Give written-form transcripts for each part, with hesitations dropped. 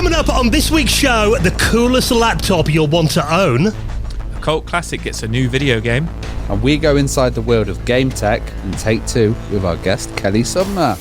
Coming up on this week's show, the coolest laptop you'll want to own. A cult classic gets a new video game. And we go inside the world of GameTek and Take-Two with our guest, Kelly Sumner.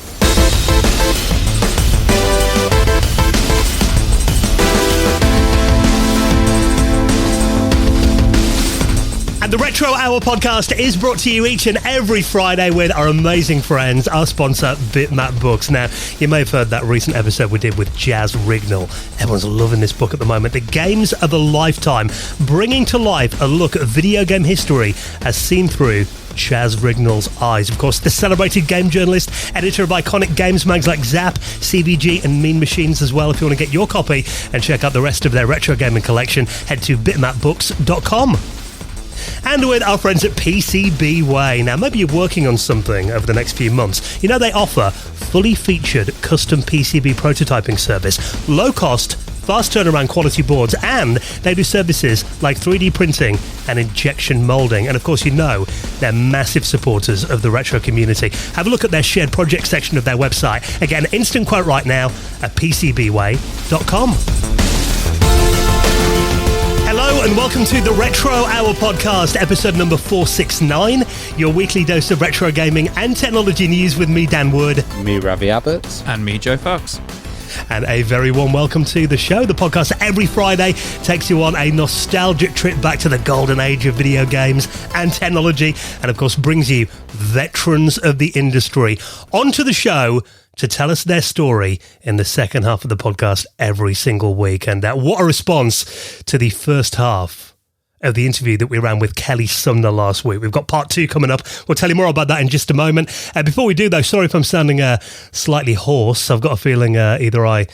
And the Retro Hour podcast is brought to you each and every Friday with our amazing friends, our sponsor, Bitmap Books. Now, you may have heard that recent episode we did with Jazz Rignall. Everyone's loving this book at the moment. The Games of a Lifetime, bringing to life a look at video game history as seen through Jazz Rignall's eyes. Of course, the celebrated game journalist, editor of iconic games mags like Zap, CVG and Mean Machines as well. If you want to get your copy and check out the rest of their retro gaming collection, head to bitmapbooks.com. And with our friends at PCBWay. Now, maybe you're working on something over the next few months. You know, they offer fully featured custom PCB prototyping service, low cost, fast turnaround quality boards, and they do services like 3D printing and injection molding. And of course, you know, they're massive supporters of the retro community. Have a look at their shared project section of their website. Again, instant quote right now at PCBWay.com. Hello and welcome to the Retro Hour podcast, episode number 469, your weekly dose of retro gaming and technology news with me, Dan Wood. Me, Ravi Abbott. And me, Joe Fox. And a very warm welcome to the show. The podcast every Friday takes you on a nostalgic trip back to the golden age of video games and technology, and of course brings you veterans of the industry onto the show to tell us their story in the second half of the podcast every single week. And what a response to the first half of the interview that we ran with Kelly Sumner last week. We've got part 2 coming up. We'll tell you more about that in just a moment. Before we do, though, sorry if I'm sounding slightly hoarse. I've got a feeling either I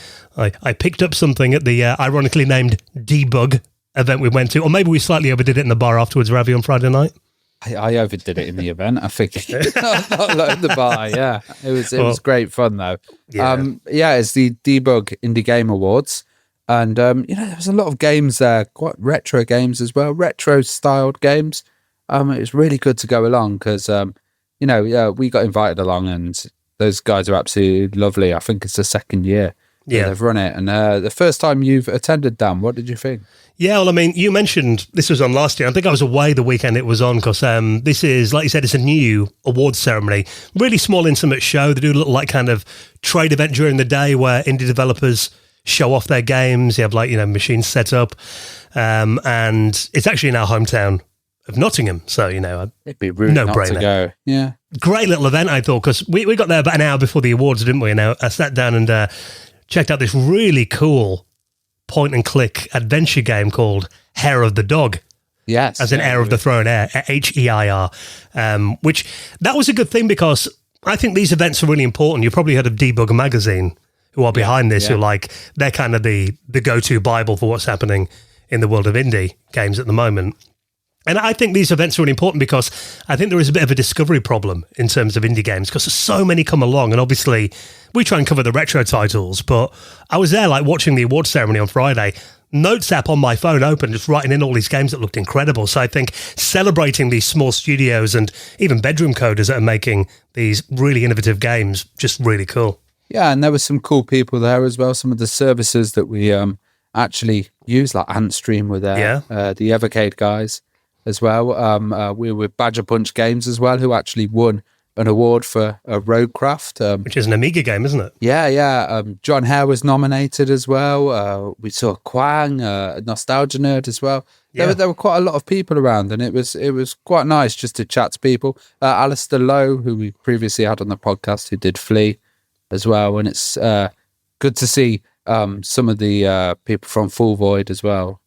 picked up something at the ironically named Debug event we went to, or maybe we slightly overdid it in the bar afterwards, Ravi, on Friday night. I overdid it in the event, I think. Not like the bar, yeah. It was great fun, though. Yeah. It's the Debug Indie Game Awards. And, there was a lot of games there, quite retro games as well, retro-styled games. It was really good to go along because, we got invited along and those guys are absolutely lovely. I think it's the second year they've run it. And the first time you've attended, Dan, what did you think? Yeah, well, I mean, you mentioned this was on last year. I think I was away the weekend it was on because this is, like you said, it's a new awards ceremony. Really small, intimate show. They do a little like kind of trade event during the day where indie developers show off their games. You have machines set up. And it's actually in our hometown of Nottingham. So, it'd be rude not to go. Yeah. Great little event, I thought, because we got there about an hour before the awards, didn't we? Now I sat down and checked out this really cool point-and-click adventure game called Hair of the Dog. Yes. As in Heir of the Throne, H-E-I-R. Which, that was a good thing because I think these events are really important. You've probably heard of Debug Magazine, who are behind this, who they're kind of the go-to Bible for what's happening in the world of indie games at the moment. And I think these events are really important because I think there is a bit of a discovery problem in terms of indie games because so many come along. And obviously, we try and cover the retro titles, but I was there watching the award ceremony on Friday, Notes app on my phone open, just writing in all these games that looked incredible. So I think celebrating these small studios and even bedroom coders that are making these really innovative games, just really cool. Yeah, and there were some cool people there as well. Some of the services that we actually use, like Antstream were there, the Evercade guys as well. We were with Badger Punch Games as well, who actually won an award for Roguecraft. Which is an Amiga game, isn't it? Yeah. John Hare was nominated as well. We saw Quang, a Nostalgia Nerd as well. Yeah. There were quite a lot of people around, and it was quite nice just to chat to people. Alistair Lowe, who we previously had on the podcast, who did Flea as well. And it's good to see some of the people from Full Void as well.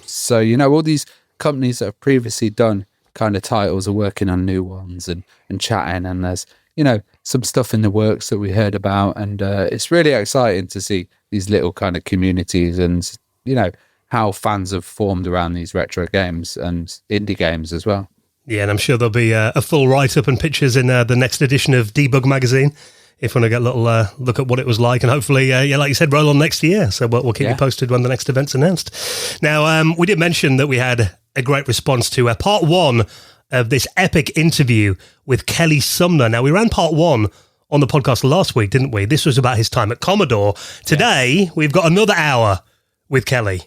So, all these companies that have previously done kind of titles are working on new ones and chatting, and there's some stuff in the works that we heard about, and it's really exciting to see these little kind of communities and how fans have formed around these retro games and indie games as well. Yeah, and I'm sure there'll be a full write-up and pictures in the next edition of Debug Magazine if we want to get a little look at what it was like, and hopefully, like you said, roll on next year. So we'll keep you posted when the next event's announced. Now, we did mention that we had a great response to part 1 of this epic interview with Kelly Sumner. Now, we ran part 1 on the podcast last week, didn't we? This was about his time at Commodore. Today, we've got another hour with Kelly.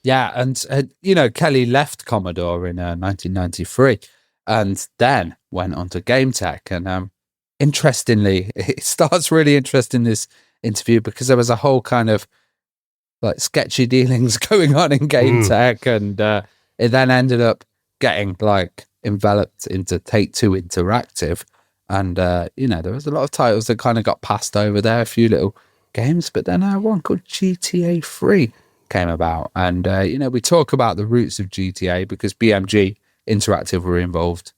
Yeah, and Kelly left Commodore in 1993 and then went on to GameTek. And interestingly, it starts really interesting, this interview, because there was a whole kind of like sketchy dealings going on in GameTek, and it then ended up getting like enveloped into Take-Two Interactive. And, there was a lot of titles that kind of got passed over there, a few little games, but then one called GTA 3 came about. And, we talk about the roots of GTA because BMG Interactive were involved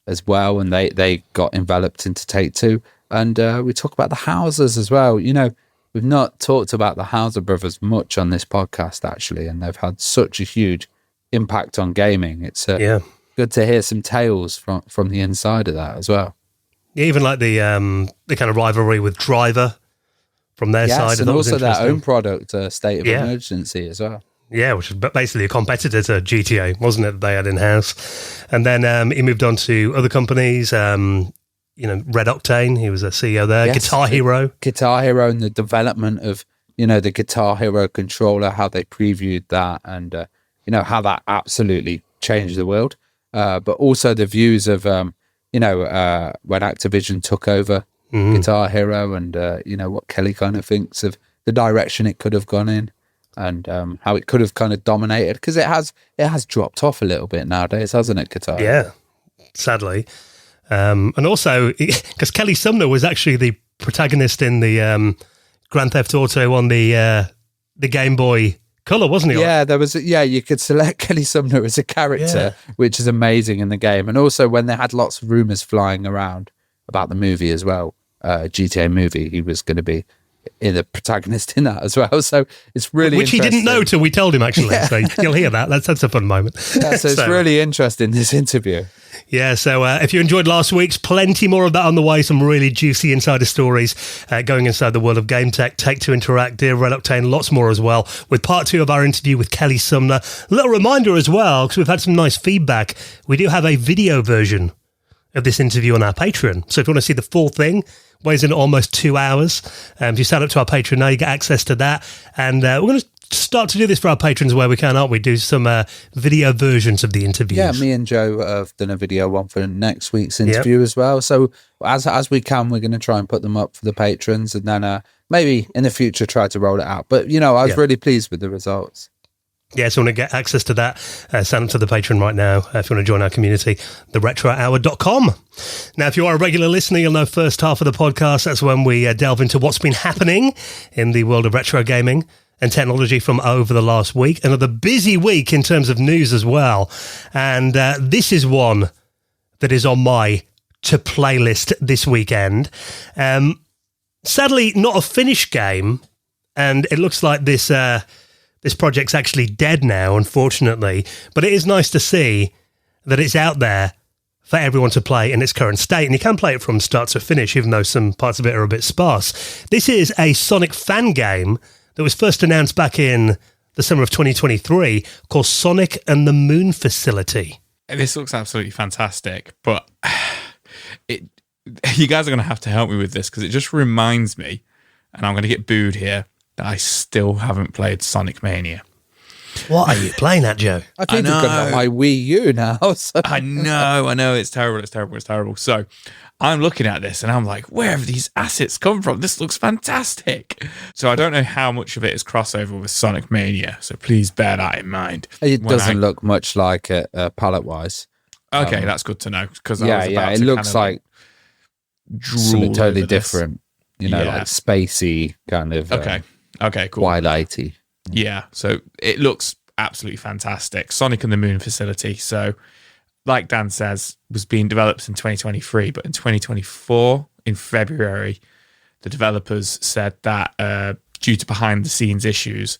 as well, and they got enveloped into Take-Two. And we talk about the Housers as well. We've not talked about the Houser brothers much on this podcast, actually, and they've had such a huge impact on gaming. It's good to hear some tales from the inside of that as well. Yeah, even like the kind of rivalry with Driver from their side. And also their own product, State of Emergency as well. Yeah, which is basically a competitor to GTA, wasn't it, that they had in-house? And then he moved on to other companies, RedOctane, he was a CEO there, yes. Guitar Hero and the development of, the Guitar Hero controller, how they previewed that, and, how that absolutely changed the world. But also the views of... when Activision took over Guitar Hero, and what Kelly kind of thinks of the direction it could have gone in, and how it could have kind of dominated, because it has dropped off a little bit nowadays, hasn't it, Guitar? Yeah, sadly. And also, because Kelly Sumner was actually the protagonist in the Grand Theft Auto on the Game Boy Color, wasn't he? Yeah, you could select Kelly Sumner as a character, which is amazing in the game. And also when they had lots of rumors flying around about the movie as well, GTA movie, he was going to be the protagonist in that as well. So it's really Which he didn't know till we told him, actually. Yeah. So you'll hear that. That's a fun moment. Yeah, so it's really interesting, this interview. Yeah, so if you enjoyed last week's, plenty more of that on the way, some really juicy insider stories going inside the world of GameTek, Take-Two Interactive, RedOctane, lots more as well, with part 2 of our interview with Kelly Sumner. A little reminder as well, because we've had some nice feedback, we do have a video version of this interview on our Patreon. So if you want to see the full thing, weighs in almost 2 hours. If you sign up to our Patreon now, you get access to that. And we're going to start to do this for our patrons where we can, aren't we? Do some video versions of the interviews. Yeah, me and Joe have done a video one for next week's interview as well. So as we can, we're going to try and put them up for the patrons, and then maybe in the future try to roll it out. But, I was really pleased with the results. Yeah, so want to get access to that, sign up to the Patreon right now if you want to join our community, theretrohour.com. Now, if you are a regular listener, you'll know first half of the podcast, that's when we delve into what's been happening in the world of retro gaming and technology from over the last week. Another busy week in terms of news as well. And this is one that is on my to-play list this weekend. Sadly, not a finished game, and it looks like this project's actually dead now, unfortunately. But it is nice to see that it's out there for everyone to play in its current state. And you can play it from start to finish, even though some parts of it are a bit sparse. This is a Sonic fan game that was first announced back in the summer of 2023 called Sonic and the Moon Facility. This looks absolutely fantastic, but you guys are going to have to help me with this, because it just reminds me, and I'm going to get booed here, that I still haven't played Sonic Mania. What are you playing at, Joe? I think I've got my Wii U now. So. I know. It's terrible. So I'm looking at this and I'm like, where have these assets come from? This looks fantastic. So I don't know how much of it is crossover with Sonic Mania. So please bear that in mind. It doesn't look much like it palette-wise. Okay, that's good to know. Because it looks like something totally different. Like spacey kind of. Okay, cool. Wide-lighty. Yeah, so it looks absolutely fantastic. Sonic and the Moon Facility. So, like Dan says, was being developed in 2023, but in 2024, in February, the developers said that due to behind-the-scenes issues,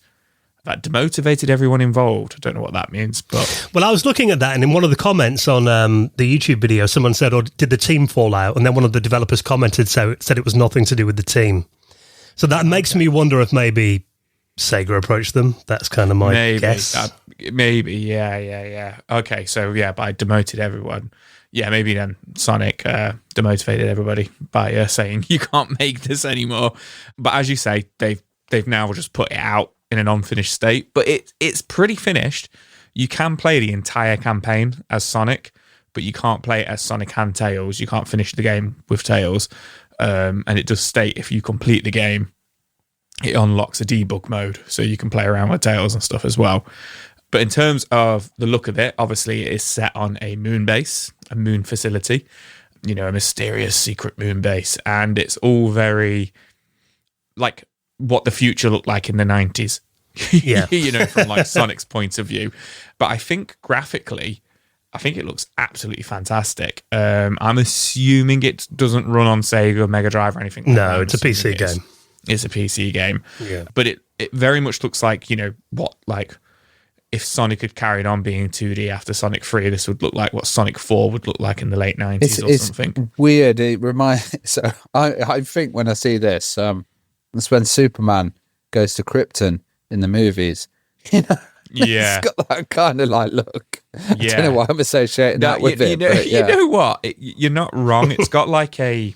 that demotivated everyone involved. I don't know what that means, but... Well, I was looking at that, and in one of the comments on the YouTube video, someone said, did the team fall out? And then one of the developers commented, said it was nothing to do with the team. So that makes me wonder if maybe Sega approached them. That's kind of my guess. Maybe, yeah. Okay, so yeah, but I demoted everyone. yeah, maybe then Sonic demotivated everybody by saying you can't make this anymore. But as you say, they've now just put it out in an unfinished state. But it's pretty finished. You can play the entire campaign as Sonic, but you can't play it as Sonic and Tails. You can't finish the game with Tails. And it does state if you complete the game, it unlocks a debug mode, so you can play around with Tails and stuff as well. But in terms of the look of it, obviously it is set on a moon base, a moon facility, you know, a mysterious secret moon base. And it's all very like what the future looked like in the 90s. Yeah. You know, from like Sonic's point of view. But I think graphically, I think it looks absolutely fantastic. I'm assuming it doesn't run on Sega, Mega Drive, or anything. No, it's a PC game. It's a PC game. Yeah. But it very much looks like, you know, what, like, if Sonic had carried on being 2D after Sonic 3, this would look like what Sonic 4 would look like in the late 90s or something. It's weird. It reminds. So I think when I see this, it's when Superman goes to Krypton in the movies. You know, yeah, it's got that kind of like look. Yeah. I don't know why I'm associating that with it. You know what? You're not wrong. It's got like the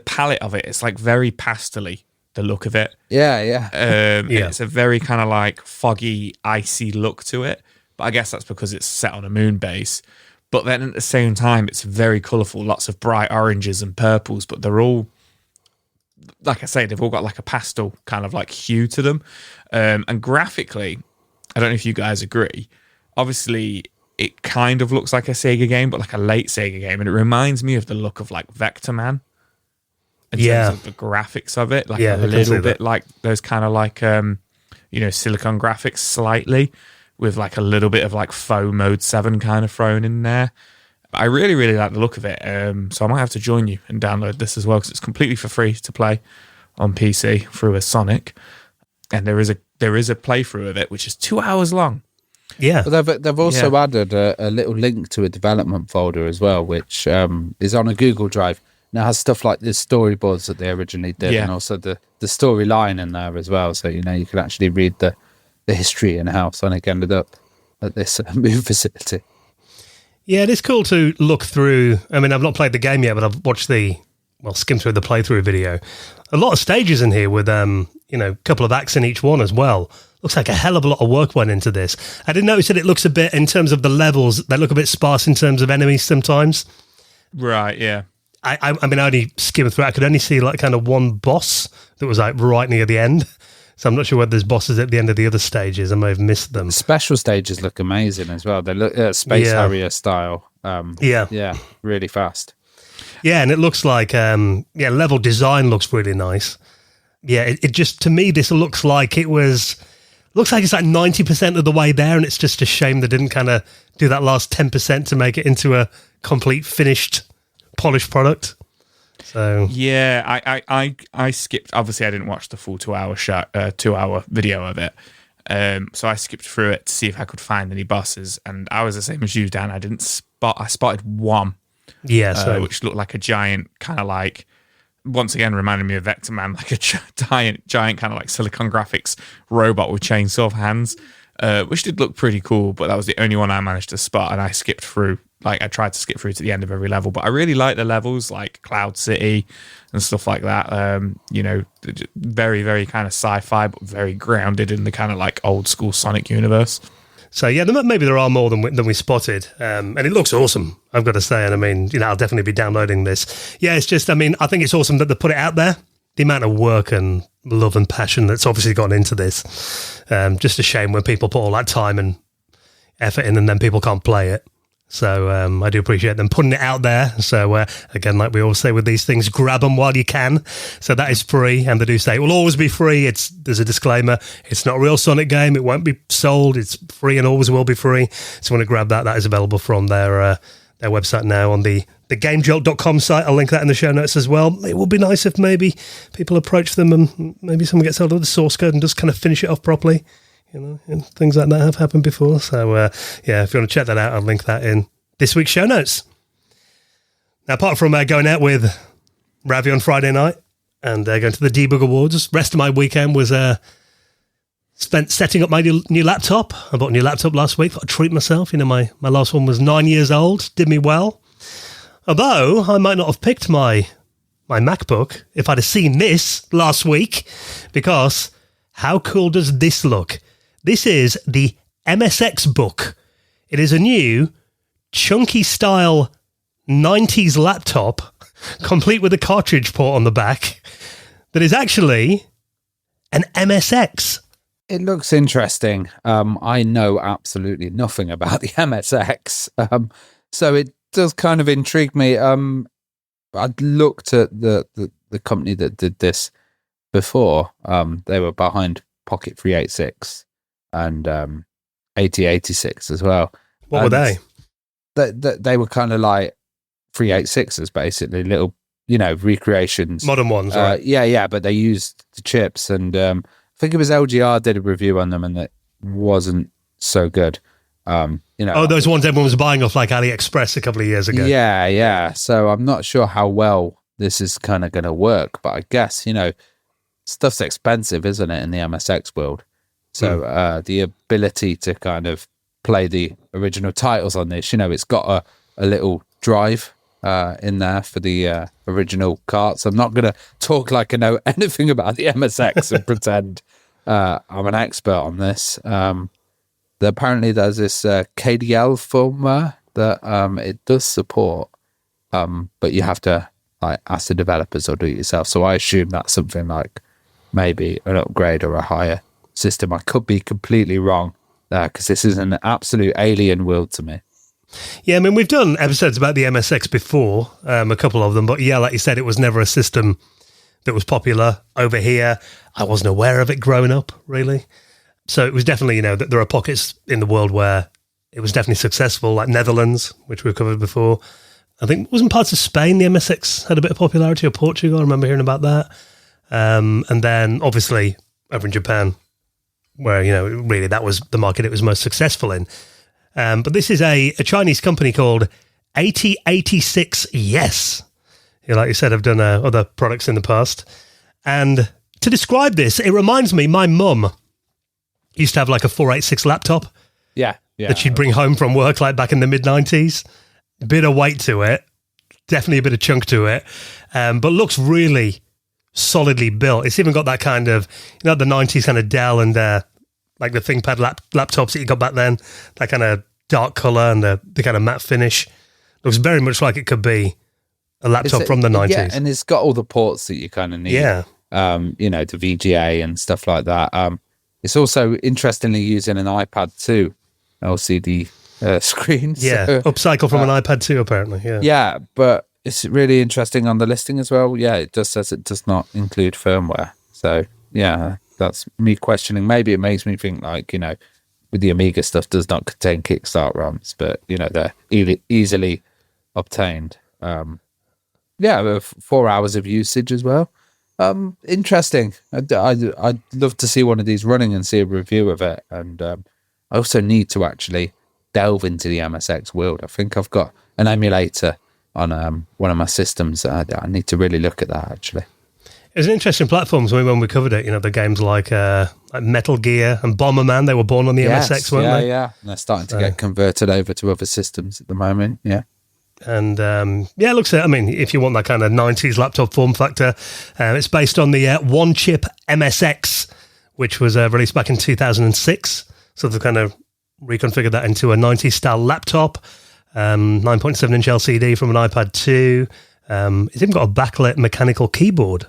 palette of it. It's like very pastel-y, the look of it. Yeah. It's a very kind of like foggy, icy look to it. But I guess that's because it's set on a moon base. But then at the same time, it's very colourful, lots of bright oranges and purples, but they're all, like I say, they've all got like a pastel kind of like hue to them. And graphically, I don't know if you guys agree, obviously it kind of looks like a Sega game, but like a late Sega game. And it reminds me of the look of like Vector Man. In terms of the graphics of it, like a little bit like those kind of like, you know, Silicon graphics slightly with like a little bit of like faux Mode 7 kind of thrown in there. But I really, really like the look of it. So I might have to join you and download this as well because it's completely for free to play on PC through a Sonic. And there is a playthrough of it, which is 2 hours long. Yeah. But they've also added a little link to a development folder as well, which is on a Google Drive. Now it has stuff like the storyboards that they originally did, and also the storyline in there as well. So, you know, you can actually read the history and how Sonic ended up at this moon facility. Yeah, it is cool to look through. I mean, I've not played the game yet, but I've watched skimmed through the playthrough video. A lot of stages in here with, you know, a couple of acts in each one as well. Looks like a hell of a lot of work went into this. I did notice that it looks a bit, in terms of the levels, they look a bit sparse in terms of enemies sometimes. Right, yeah. I mean, I only skimmed through it. I could only see like kind of one boss that was like right near the end. So I'm not sure whether there's bosses at the end of the other stages. I may have missed them. Special stages look amazing as well. They look Space Harrier style. Yeah, really fast. Yeah, and it looks like, level design looks really nice. Yeah, it just, to me, this looks like it's like 90% of the way there, and it's just a shame they didn't kind of do that last 10% to make it into a complete finished, polished product. So yeah, I skipped. Obviously, I didn't watch the full 2 hour video of it. So I skipped through it to see if I could find any bosses, and I was the same as you, Dan. I spotted one. Yeah, which looked like a giant kind of like, once again reminded me of Vector Man, like a giant kind of like Silicon graphics robot with chainsaw hands, which did look pretty cool. But that was the only one I managed to spot, and I skipped through. Like I tried to skip through to the end of every level, but I really like the levels, like Cloud City and stuff like that. You know, very, very kind of sci-fi, but very grounded in the kind of like old school Sonic universe. So yeah, maybe there are more than we spotted, and it looks awesome, I've got to say. And I mean, you know, I'll definitely be downloading this. Yeah, it's just, I mean, I think it's awesome that they put it out there. The amount of work and love and passion that's obviously gone into this. Just a shame when people put all that time and effort in and then people can't play it. So I do appreciate them putting it out there. So again, like we always say with these things, grab them while you can. So that is free, and they do say it will always be free. There's a disclaimer. It's not a real Sonic game. It won't be sold. It's free and always will be free. So when you grab that, that is available from their website now on the GameJolt.com site. I'll link that in the show notes as well. It would be nice if maybe people approach them and maybe someone gets hold of the source code and just kind of finish it off properly. You know, and things like that have happened before. So, if you want to check that out, I'll link that in this week's show notes. Now, apart from going out with Ravi on Friday night and going to the Debug Awards, the rest of my weekend was Spent setting up my new laptop. I bought a new laptop last week. Thought I'd treat myself. My last one was 9 years old. Did me well. Although I might not have picked my MacBook if I'd have seen this last week, because how cool does this look? This is the MSX book. It is a new chunky style 90s laptop, complete with a cartridge port on the back, that is actually an MSX. It looks interesting. I know absolutely nothing about the MSX, so it does kind of intrigue me. I'd looked at the company that did this before. They were behind Pocket 386 and 8086 as well. What were they? They were kind of like 386s, basically, little, recreations. Modern ones, right? Yeah, but they used the chips, and I think it was LGR did a review on them, and it wasn't so good. Those ones everyone was buying off like AliExpress a couple of years ago. Yeah. So I'm not sure how well this is kind of going to work, but I guess, stuff's expensive, isn't it, in the MSX world? So the ability to kind of play the original titles on this, it's got a little drive in there for the original carts. I'm not going to talk like I know anything about the MSX and pretend I'm an expert on this. Apparently there's this KDL firmware that it does support, but you have to ask the developers or do it yourself. So I assume that's something like maybe an upgrade or a higher system. I could be completely wrong because this is an absolute alien world to me. Yeah, I mean, we've done episodes about the MSX before, a couple of them, but yeah, like you said, it was never a system that was popular over here. I wasn't aware of it growing up, really. So it was definitely, that there are pockets in the world where it was definitely successful, like Netherlands, which we've covered before. I think wasn't parts of Spain the MSX had a bit of popularity, or Portugal. I remember hearing about that. And then obviously over in Japan, where, really that was the market it was most successful in. But this is a Chinese company called 8086 Yes. Like you said, I've done other products in the past. And to describe this, it reminds me, my mum used to have like a 486 laptop. Yeah. That she'd bring home from work like back in the mid-90s. A bit of weight to it. Definitely a bit of chunk to it. But looks really solidly built. It's even got that kind of, the 90s kind of Dell and like the ThinkPad laptops that you got back then. That kind of dark color and the kind of matte finish. Looks very much like it could be a laptop from the 90s. Yeah, and it's got all the ports that you kind of need. Yeah. The VGA and stuff like that. It's also interestingly using an iPad 2 LCD screen. Yeah, so, upcycle from an iPad 2 apparently. Yeah, but it's really interesting on the listing as well. Yeah, it just says it does not include firmware. So yeah, that's me questioning. Maybe it makes me think like, with the Amiga stuff does not contain Kickstart ROMs, but they're easily obtained. 4 hours of usage as well. Interesting. I'd love to see one of these running and see a review of it. And I also need to actually delve into the MSX world. I think I've got an emulator on one of my systems. I need to really look at that actually. It was an interesting platform when we covered it. The games like Metal Gear and Bomberman, they were born on the MSX, weren't they? Yeah. And they're starting to get converted over to other systems at the moment. Yeah. And it looks at, if you want that kind of 90s laptop form factor, it's based on the one chip MSX, which was released back in 2006. So they've kind of reconfigured that into a 90s style laptop, 9.7 inch LCD from an iPad 2. It's even got a backlit mechanical keyboard,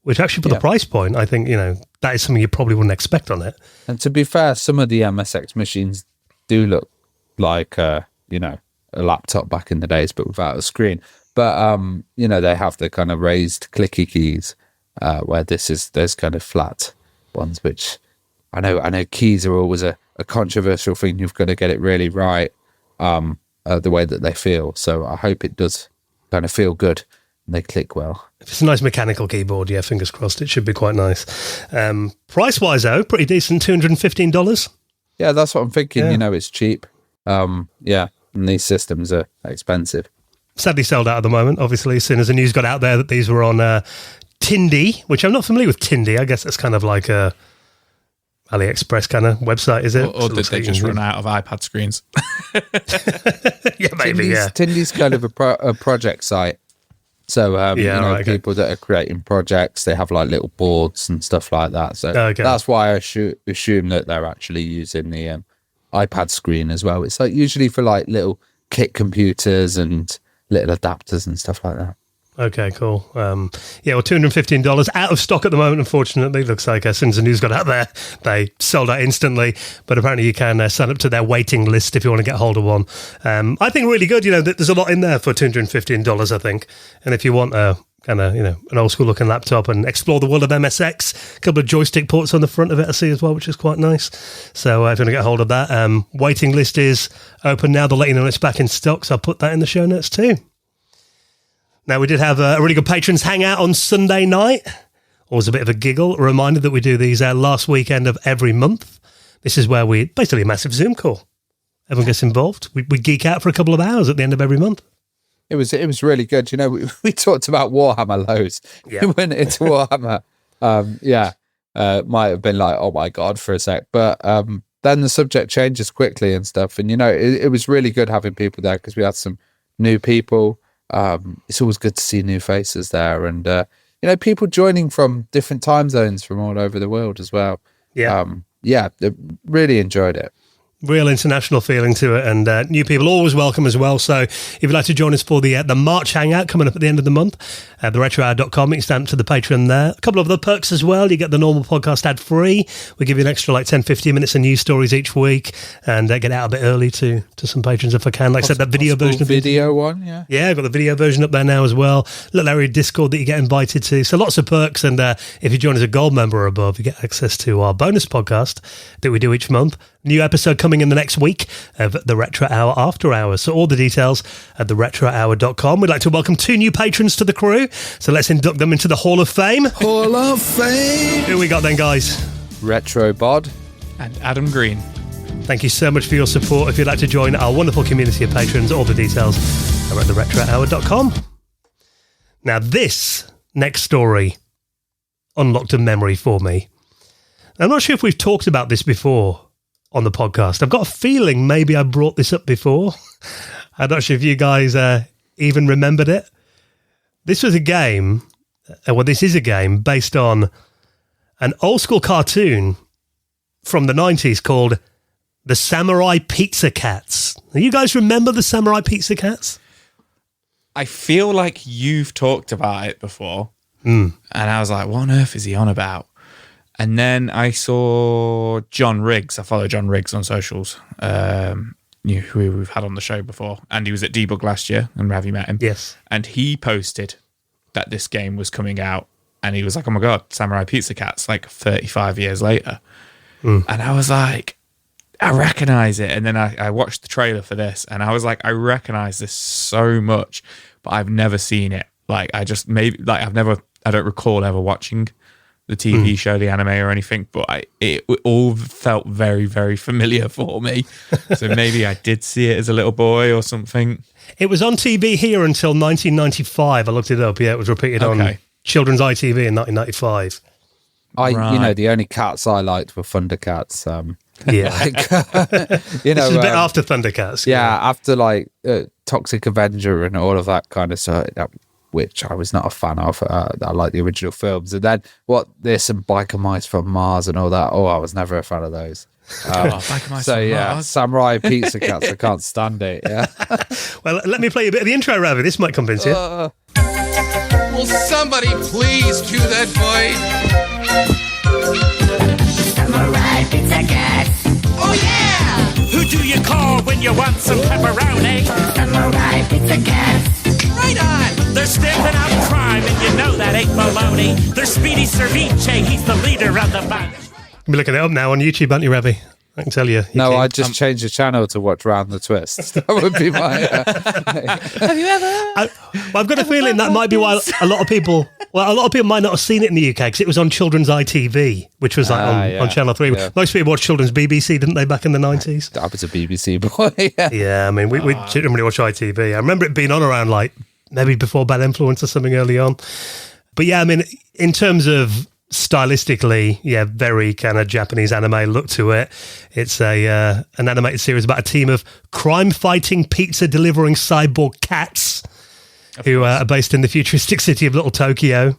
which actually for the price point, I think, that is something you probably wouldn't expect on it. And to be fair, some of the MSX machines do look like, a laptop back in the days, but without a screen. But, they have the kind of raised clicky keys, where there's kind of flat ones, which I know keys are always a controversial thing. You've got to get it really right, the way that they feel. So I hope it does kind of feel good and they click well. If it's a nice mechanical keyboard, yeah, fingers crossed, it should be quite nice. Price-wise, though, pretty decent, $215. Yeah, that's what I'm thinking. It's cheap. And these systems are expensive. Sadly sold out at the moment, obviously, as soon as the news got out there that these were on Tindy, which I'm not familiar with Tindy. I guess it's kind of like AliExpress kind of website, is it? Or did they just run out of iPad screens? Yeah, maybe, Tindy's kind of a project site. So, people that are creating projects, they have like little boards and stuff like that. So that's why I assume that they're actually using the iPad screen as well. It's like usually for like little kit computers and little adapters and stuff like that. Okay, cool. $215 out of stock at the moment, unfortunately. Looks like as soon as the news got out there, they sold out instantly. But apparently you can sign up to their waiting list if you want to get hold of one. I think really good. There's a lot in there for $215, I think. And if you want a kind of, an old school looking laptop and explore the world of MSX, a couple of joystick ports on the front of it I see as well, which is quite nice. So if you want to get hold of that, waiting list is open now. They'll let you know when it's back in stock. So I'll put that in the show notes too. Now, we did have a really good patrons hangout on Sunday night. Always a bit of a giggle. A reminder that we do these last weekend of every month. This is where basically a massive Zoom call. Everyone gets involved. We geek out for a couple of hours at the end of every month. It was really good. We talked about Warhammer loads. Yeah. We went into Warhammer. Might have been like, oh my God, for a sec. But then the subject changes quickly and stuff. And, it was really good having people there because we had some new people. It's always good to see new faces there, and people joining from different time zones from all over the world as well. They really enjoyed it. Real international feeling to it, and new people always welcome as well. So if you'd like to join us for the March Hangout coming up at the end of the month, theretrohour.com, you can stamp to the Patreon there. A couple of other perks as well. You get the normal podcast ad-free. We give you an extra 10-15 minutes of news stories each week, and get out a bit early to some patrons if I can. Like I said, that video version of video one, yeah. Yeah, I've got the video version up there now as well. Little area of Discord that you get invited to. So lots of perks, and if you join as a gold member or above, you get access to our bonus podcast that we do each month. New episode coming in the next week of the Retro Hour After Hours. So all the details at theretrohour.com. We'd like to welcome 2 new patrons to the crew. So let's induct them into the Hall of Fame. Hall of Fame. Who we got then, guys? Retro Bod. And Adam Green. Thank you so much for your support. If you'd like to join our wonderful community of patrons, all the details are at theretrohour.com. Now, this next story unlocked a memory for me. I'm not sure if we've talked about this before on the podcast. I've got a feeling maybe I brought this up before. I'm not sure if you guys even remembered it. This was a game, this is a game based on an old school cartoon from the 90s called The Samurai Pizza Cats. Now, you guys remember the Samurai Pizza Cats? I feel like you've talked about it before. And I was like, what on earth is he on about? And then I saw John Riggs. I follow John Riggs on socials, who we've had on the show before. And he was at Debug last year, and Ravi met him. Yes. And he posted that this game was coming out. And he was like, oh my God, Samurai Pizza Cats, 35 years later. And I was like, I recognize it. And then I watched the trailer for this, and I was like, I recognize this so much, but I've never seen it. I don't recall ever watching the TV show, the anime or anything, but it all felt very, very familiar for me. So maybe I did see it as a little boy or something. It was on TV here until 1995. I looked it up. Yeah, it was repeated on Children's ITV in 1995. The only cats I liked were Thundercats. Yeah. This is a bit after Thundercats. Yeah, after Toxic Avenger and all of that kind of stuff, which I was not a fan of. I like the original films. And then this and Biker Mice from Mars and all that. Oh, I was never a fan of those. Biker Mice from Mars. Samurai Pizza Cats, I can't stand it. Yeah. Well, let me play a bit of the intro, Ravi. This might convince you. Will somebody please cue that fight? Samurai Pizza Cats. Oh yeah! Who do you call when you want some pepperoni? Samurai Pizza Cats. Right on! They're stamping out crime, and you know that ain't baloney. They're Speedy Cerviche, he's the leader of the bunch. You'll be looking it up now on YouTube, aren't you, Ravi? I can tell you. No, I just changed the channel to watch Round the Twist. That would be my... Have you ever? I've got a feeling that might be why a lot of people might not have seen it in the UK, because it was on Children's ITV, which was on Channel 3. Yeah. Most people watched Children's BBC, didn't they, back in the 90s? I was a BBC boy. Yeah, I mean, we didn't really watch ITV. I remember it being on around maybe before Bad Influence or something early on. But yeah, I mean, in terms of stylistically, yeah, very kind of Japanese anime look to it. It's an animated series about a team of crime-fighting, pizza-delivering cyborg cats who are based in the futuristic city of Little Tokyo,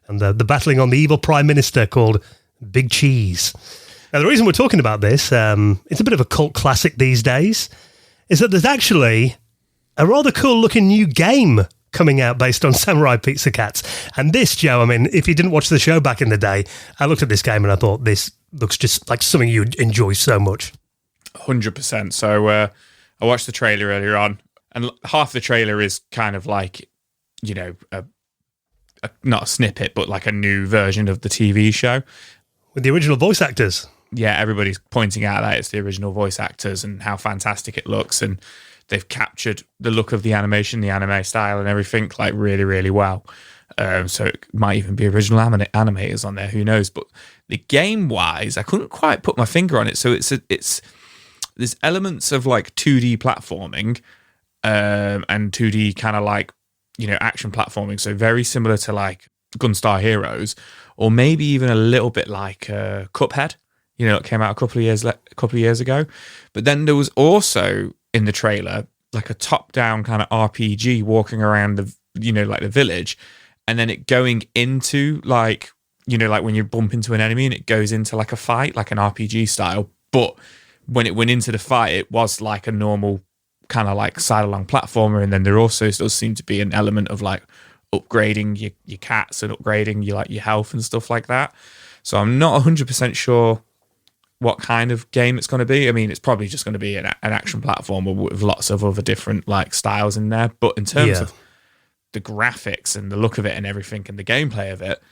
and they're battling on the evil prime minister called Big Cheese. Now, the reason we're talking about this, it's a bit of a cult classic these days, is that there's actually a rather cool-looking new game coming out based on Samurai Pizza Cats. And this, Joe, I mean, if you didn't watch the show back in the day, I looked at this game and I thought, this looks just like something you'd enjoy so much. 100%. So I watched the trailer earlier on, and half the trailer is kind of like, you know, not a snippet, but like a new version of the TV show. With the original voice actors. Yeah, everybody's pointing out that it's the original voice actors and how fantastic it looks, and they've captured the look of the animation, the anime style and everything like really, really well. So it might even be original animators on there, who knows? But the game-wise, I couldn't quite put my finger on it. So it's there's elements of like 2D platforming and 2D kind of like, you know, action platforming. So very similar to like Gunstar Heroes, or maybe even a little bit like Cuphead. You know, it came out a couple of years ago. But then there was also in the trailer like a top-down kind of RPG walking around the, you know, like the village, and then it going into like, you know, like when you bump into an enemy and it goes into like a fight, like an RPG style. But when it went into the fight, it was like a normal kind of like side-along platformer, and then there also does seem to be an element of like upgrading your cats and upgrading your like your health and stuff like that. So I'm not 100% sure what kind of game it's going to be. I mean, it's probably just going to be an action platformer with lots of other different like styles in there. But in terms of the graphics and the look of it and everything and the gameplay of it,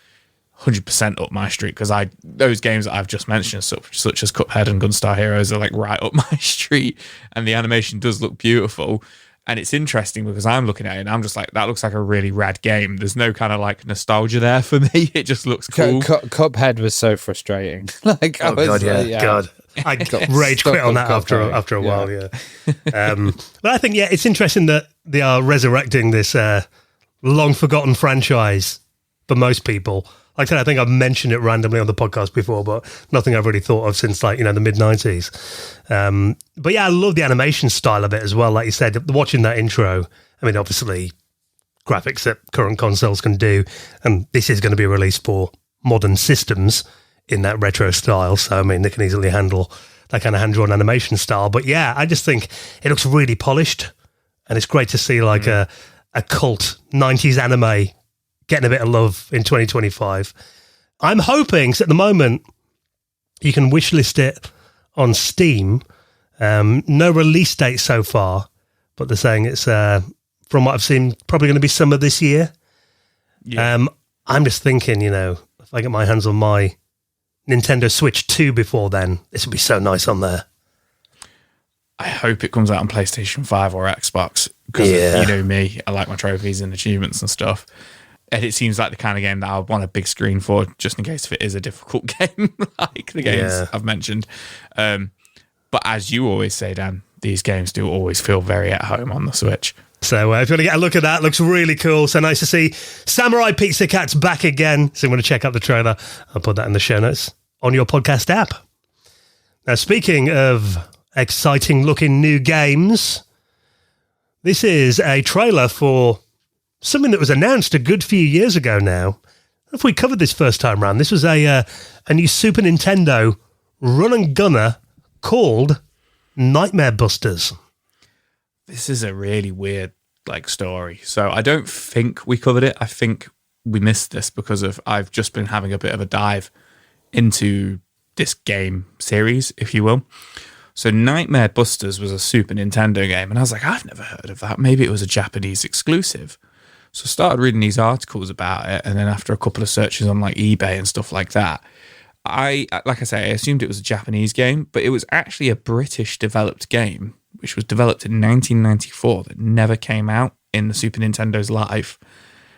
100% up my street, because those games that I've just mentioned, such as Cuphead and Gunstar Heroes, are like right up my street, and the animation does look beautiful. And it's interesting because I'm looking at it and I'm just like, that looks like a really rad game. There's no kind of like nostalgia there for me. It just looks cool. Cuphead was so frustrating. Like, God, I rage quit on that after a while. Yeah. But I think, it's interesting that they are resurrecting this long forgotten franchise for most people. Like I said, I think I've mentioned it randomly on the podcast before, but nothing I've really thought of since like, you know, the mid-90s. But yeah, I love the animation style of it as well. Like you said, watching that intro, I mean, obviously graphics that current consoles can do, and this is going to be released for modern systems in that retro style. So, I mean, they can easily handle that kind of hand-drawn animation style. But yeah, I just think it looks really polished, and it's great to see like a cult 90s anime getting a bit of love in 2025. I'm hoping, so at the moment, you can wishlist it on Steam. No release date so far, but they're saying it's, from what I've seen, probably going to be summer this year. Yeah. I'm just thinking, you know, if I get my hands on my Nintendo Switch 2 before then, this would be so nice on there. I hope it comes out on PlayStation 5 or Xbox, because you know me, I like my trophies and achievements and stuff. And it seems like the kind of game that I want a big screen for, just in case if it is a difficult game, like the games I've mentioned. But as you always say, Dan, these games do always feel very at home on the Switch. So if you want to get a look at that, looks really cool. So nice to see Samurai Pizza Cats back again. So you want to check out the trailer, I'll put that in the show notes on your podcast app. Now, speaking of exciting looking new games, this is a trailer for something that was announced a good few years ago now. If we covered this first time round, this was a new Super Nintendo run and gunner called Nightmare Busters. This is a really weird like story. So I don't think we covered it. I think we missed this because I've just been having a bit of a dive into this game series, if you will. So Nightmare Busters was a Super Nintendo game, and I was like, I've never heard of that. Maybe it was a Japanese exclusive. So I started reading these articles about it, and then after a couple of searches on like eBay and stuff like that, I assumed it was a Japanese game, but it was actually a British developed game, which was developed in 1994 that never came out in the Super Nintendo's life,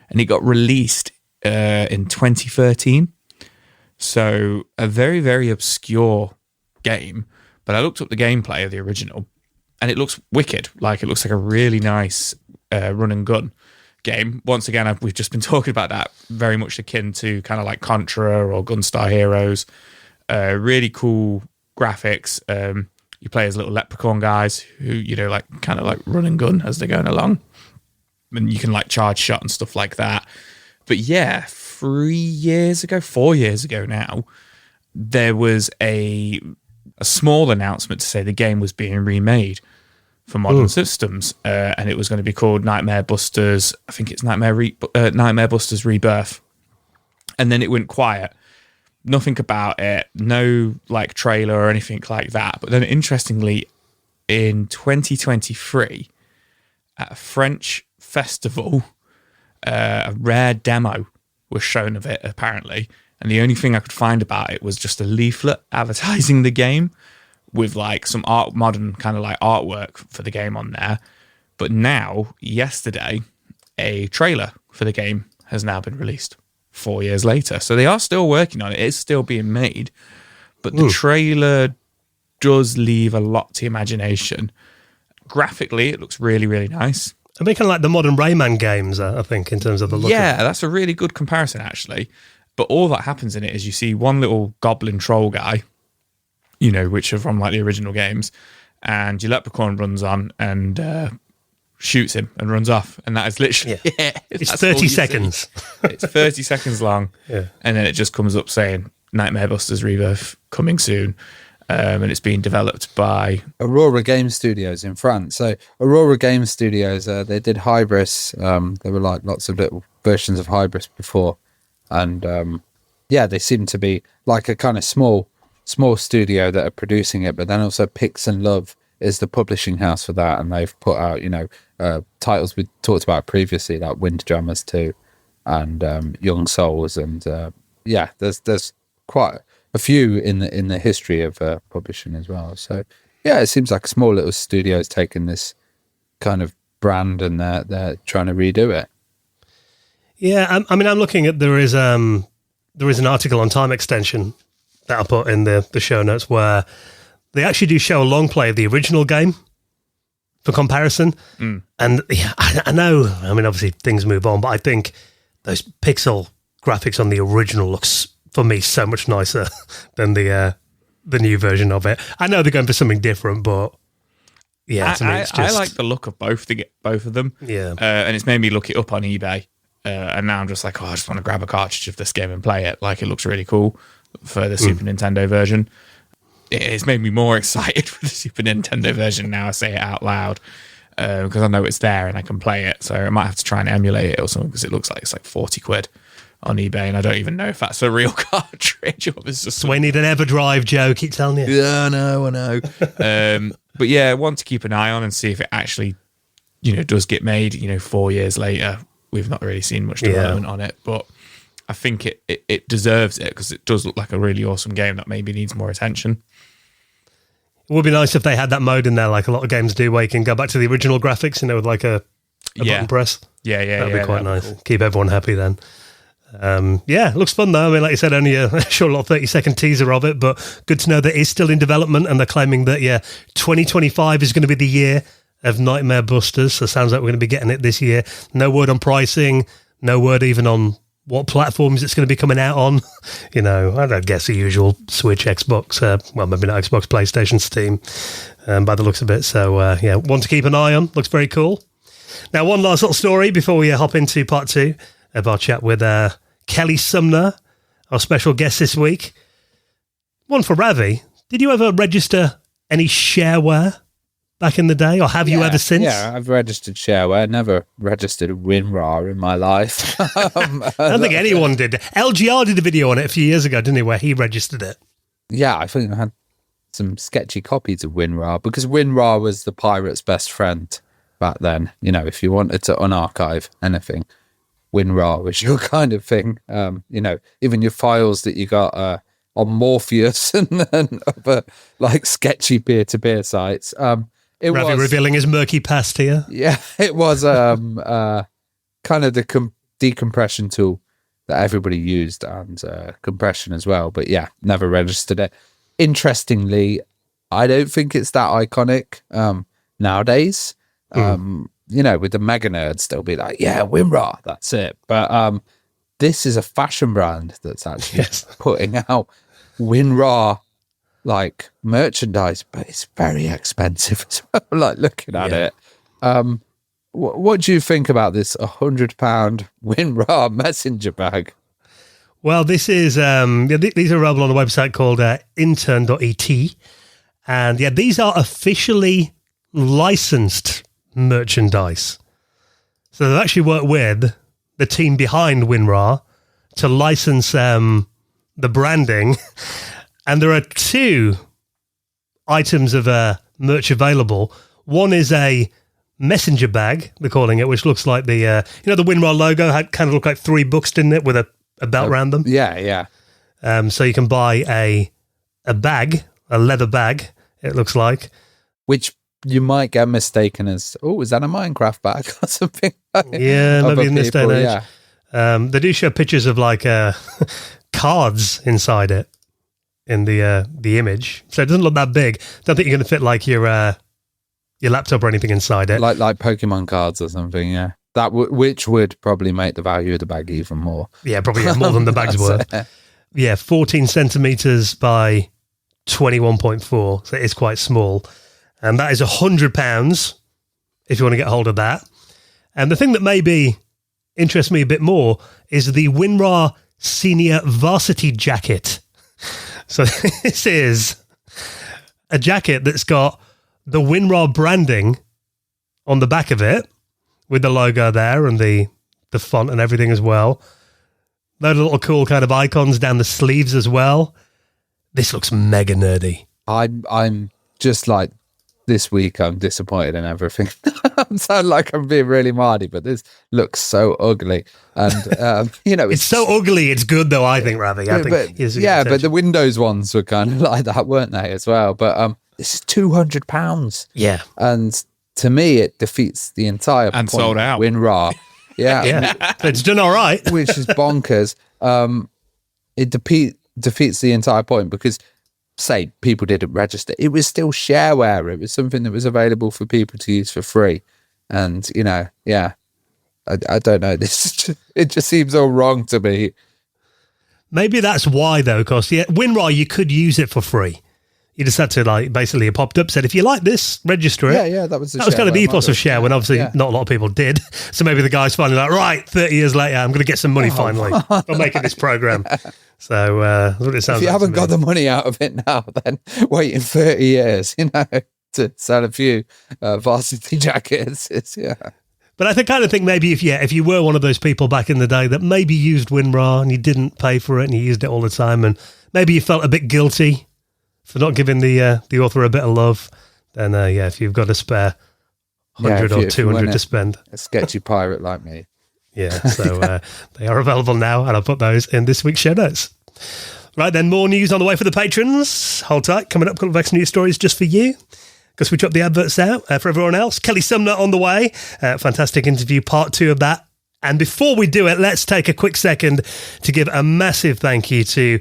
and it got released in 2013. So a very, very obscure game, but I looked up the gameplay of the original, and it looks wicked. Like, it looks like a really nice run and gun game, once again, we've just been talking about that, very much akin to kind of like Contra or Gunstar Heroes. Really cool graphics. You play as little leprechaun guys who, like kind of like run and gun as they're going along. And you can like charge shot and stuff like that. But yeah, 4 years ago now, there was a small announcement to say the game was being remade for modern systems, and it was going to be called Nightmare Busters. I think it's Nightmare Busters Rebirth. And then it went quiet. Nothing about it. No like trailer or anything like that. But then, interestingly, in 2023, at a French festival, a rare demo was shown of it apparently, and the only thing I could find about it was just a leaflet advertising the game, with like some modern kind of like artwork for the game on there. But now, yesterday, a trailer for the game has now been released 4 years later. So they are still working on it. It's still being made. But the trailer does leave a lot to imagination. Graphically, it looks really, really nice. I mean, kind of like the modern Rayman games, I think, in terms of the look. Yeah, that's a really good comparison, actually. But all that happens in it is you see one little goblin troll guy, which are from like the original games, and your leprechaun runs on and shoots him and runs off, and that is literally it's 30 seconds. It's 30 seconds long, and then it just comes up saying Nightmare Busters Rebirth coming soon, and it's being developed by Aurora Game Studios in France. So Aurora Game Studios, they did Hybris. There were like lots of little versions of Hybris before, and they seem to be like a kind of small studio that are producing it, but then also Pix and Love is the publishing house for that, and they've put out titles we talked about previously, like Windjammers 2 and Young Souls, and there's quite a few in the history of publishing as well. So it seems like a small little studio has taken this kind of brand and they're trying to redo it. Yeah, I mean, I'm looking at there is an article on Time Extension that I put in the show notes where they actually do show a long play of the original game for comparison. And I know, I mean, obviously things move on, but I think those pixel graphics on the original looks, for me, so much nicer than the new version of it. I know they're going for something different, but yeah, to me it's just... I like the look of both of them. Yeah. And it's made me look it up on eBay. And now I'm just like, I just want to grab a cartridge of this game and play it. Like, it looks really cool for the Super Nintendo version. It's made me more excited for the Super Nintendo version now I say it out loud, because I know it's there and I can play it. So I might have to try and emulate it or something, because it looks like it's like 40 quid on eBay, and I don't even know if that's a real cartridge or it's just... So we need an EverDrive, Joe, keep telling you. Yeah, I know. But yeah, I want to keep an eye on and see if it actually, does get made, 4 years later. We've not really seen much development on it, but I think it deserves it, because it does look like a really awesome game that maybe needs more attention. It would be nice if they had that mode in there, like a lot of games do, where you can go back to the original graphics, with like a button press. Yeah. That'd be quite nice. Cool. Keep everyone happy then. It looks fun though. I mean, like you said, only a short little 30-second teaser of it, but good to know that it's still in development, and they're claiming that 2025 is going to be the year of Nightmare Busters. So it sounds like we're going to be getting it this year. No word on pricing, no word even on what platforms it's going to be coming out on. I don't guess the usual Switch, Xbox, maybe not Xbox, PlayStation, Steam, by the looks of it. So one to keep an eye on. Looks very cool. Now, one last little story before we hop into part 2 of our chat with Kelly Sumner, our special guest this week. One for Ravi. Did you ever register any shareware back in the day, or have you ever since? Yeah, I've registered shareware. Never registered WinRAR in my life. I don't think anyone did. LGR did a video on it a few years ago, didn't he, where he registered it? Yeah, I think I had some sketchy copies of WinRAR, because WinRAR was the pirate's best friend back then. If you wanted to unarchive anything, WinRAR was your kind of thing. Even your files that you got on Morpheus and other like sketchy peer-to-peer sites. Ravi revealing his murky past here. Yeah, it was kind of the decompression tool that everybody used, and compression as well. But yeah, never registered it. Interestingly, I don't think it's that iconic nowadays. with the mega nerds, they'll be like, yeah, WinRAR, that's it. But this is a fashion brand that's actually putting out WinRAR like merchandise, but it's very expensive as well. Like looking at it. What do you think about this £100 WinRAR messenger bag? Well, this is these are available on a website called intern.et. And these are officially licensed merchandise. So they've actually worked with the team behind WinRAR to license the branding. And there are 2 items of merch available. One is a messenger bag, they're calling it, which looks like the the WinRAR logo had kind of looked like 3 books, didn't it, with a belt around them? Yeah. So you can buy a bag, a leather bag, it looks like. Which you might get mistaken as, is that a Minecraft bag or something? Yeah, maybe in this day and age. Yeah. They do show pictures of like cards inside it in the image. So it doesn't look that big. Don't think you're going to fit like your laptop or anything inside it. Like Pokemon cards or something, yeah. Which would probably make the value of the bag even more. Yeah, probably more than the bag's worth. Yeah, 14 centimeters by 21.4. So it's quite small. And that is £100 if you want to get hold of that. And the thing that maybe interests me a bit more is the WinRAR Senior Varsity Jacket. So this is a jacket that's got the WinRAR branding on the back of it with the logo there and the font and everything as well. Load of little cool kind of icons down the sleeves as well. This looks mega nerdy. I'm just like, this week I'm disappointed in everything. I sound like I'm being really mardy, but this looks so ugly. And, it's so ugly, it's good though, I think, Ravi. But the Windows ones were kind of like that, weren't they, as well? But this is £200. Yeah. And to me, it defeats the entire and point sold out. of WinRAR. Yeah. It's done all right. Which is bonkers. It defeats the entire point because, say, people didn't register. It was still shareware. It was something that was available for people to use for free. And, I don't know. It just seems all wrong to me. Maybe that's why, though, because WinRAR, you could use it for free. You just had to, basically it popped up, said, if you like this, register it. Yeah, that was kind of the ethos of share when obviously not a lot of people did. So maybe the guy's finally like, right, 30 years later, I'm going to get some money finally for making this program. So that's what it sounds like. If you haven't got the money out of it now, then waiting 30 years, to sell a few varsity jackets. But I kind of think maybe if you were one of those people back in the day that maybe used WinRAR and you didn't pay for it and you used it all the time and maybe you felt a bit guilty for not giving the author a bit of love, then if you've got a spare 100 or 200 to spend. A sketchy pirate like me. Yeah, so they are available now, and I'll put those in this week's show notes. Right then, more news on the way for the patrons. Hold tight, coming up, a couple of extra news stories just for you, because we dropped the adverts out for everyone else. Kelly Sumner on the way. Fantastic interview, part 2 of that. And before we do it, let's take a quick second to give a massive thank you to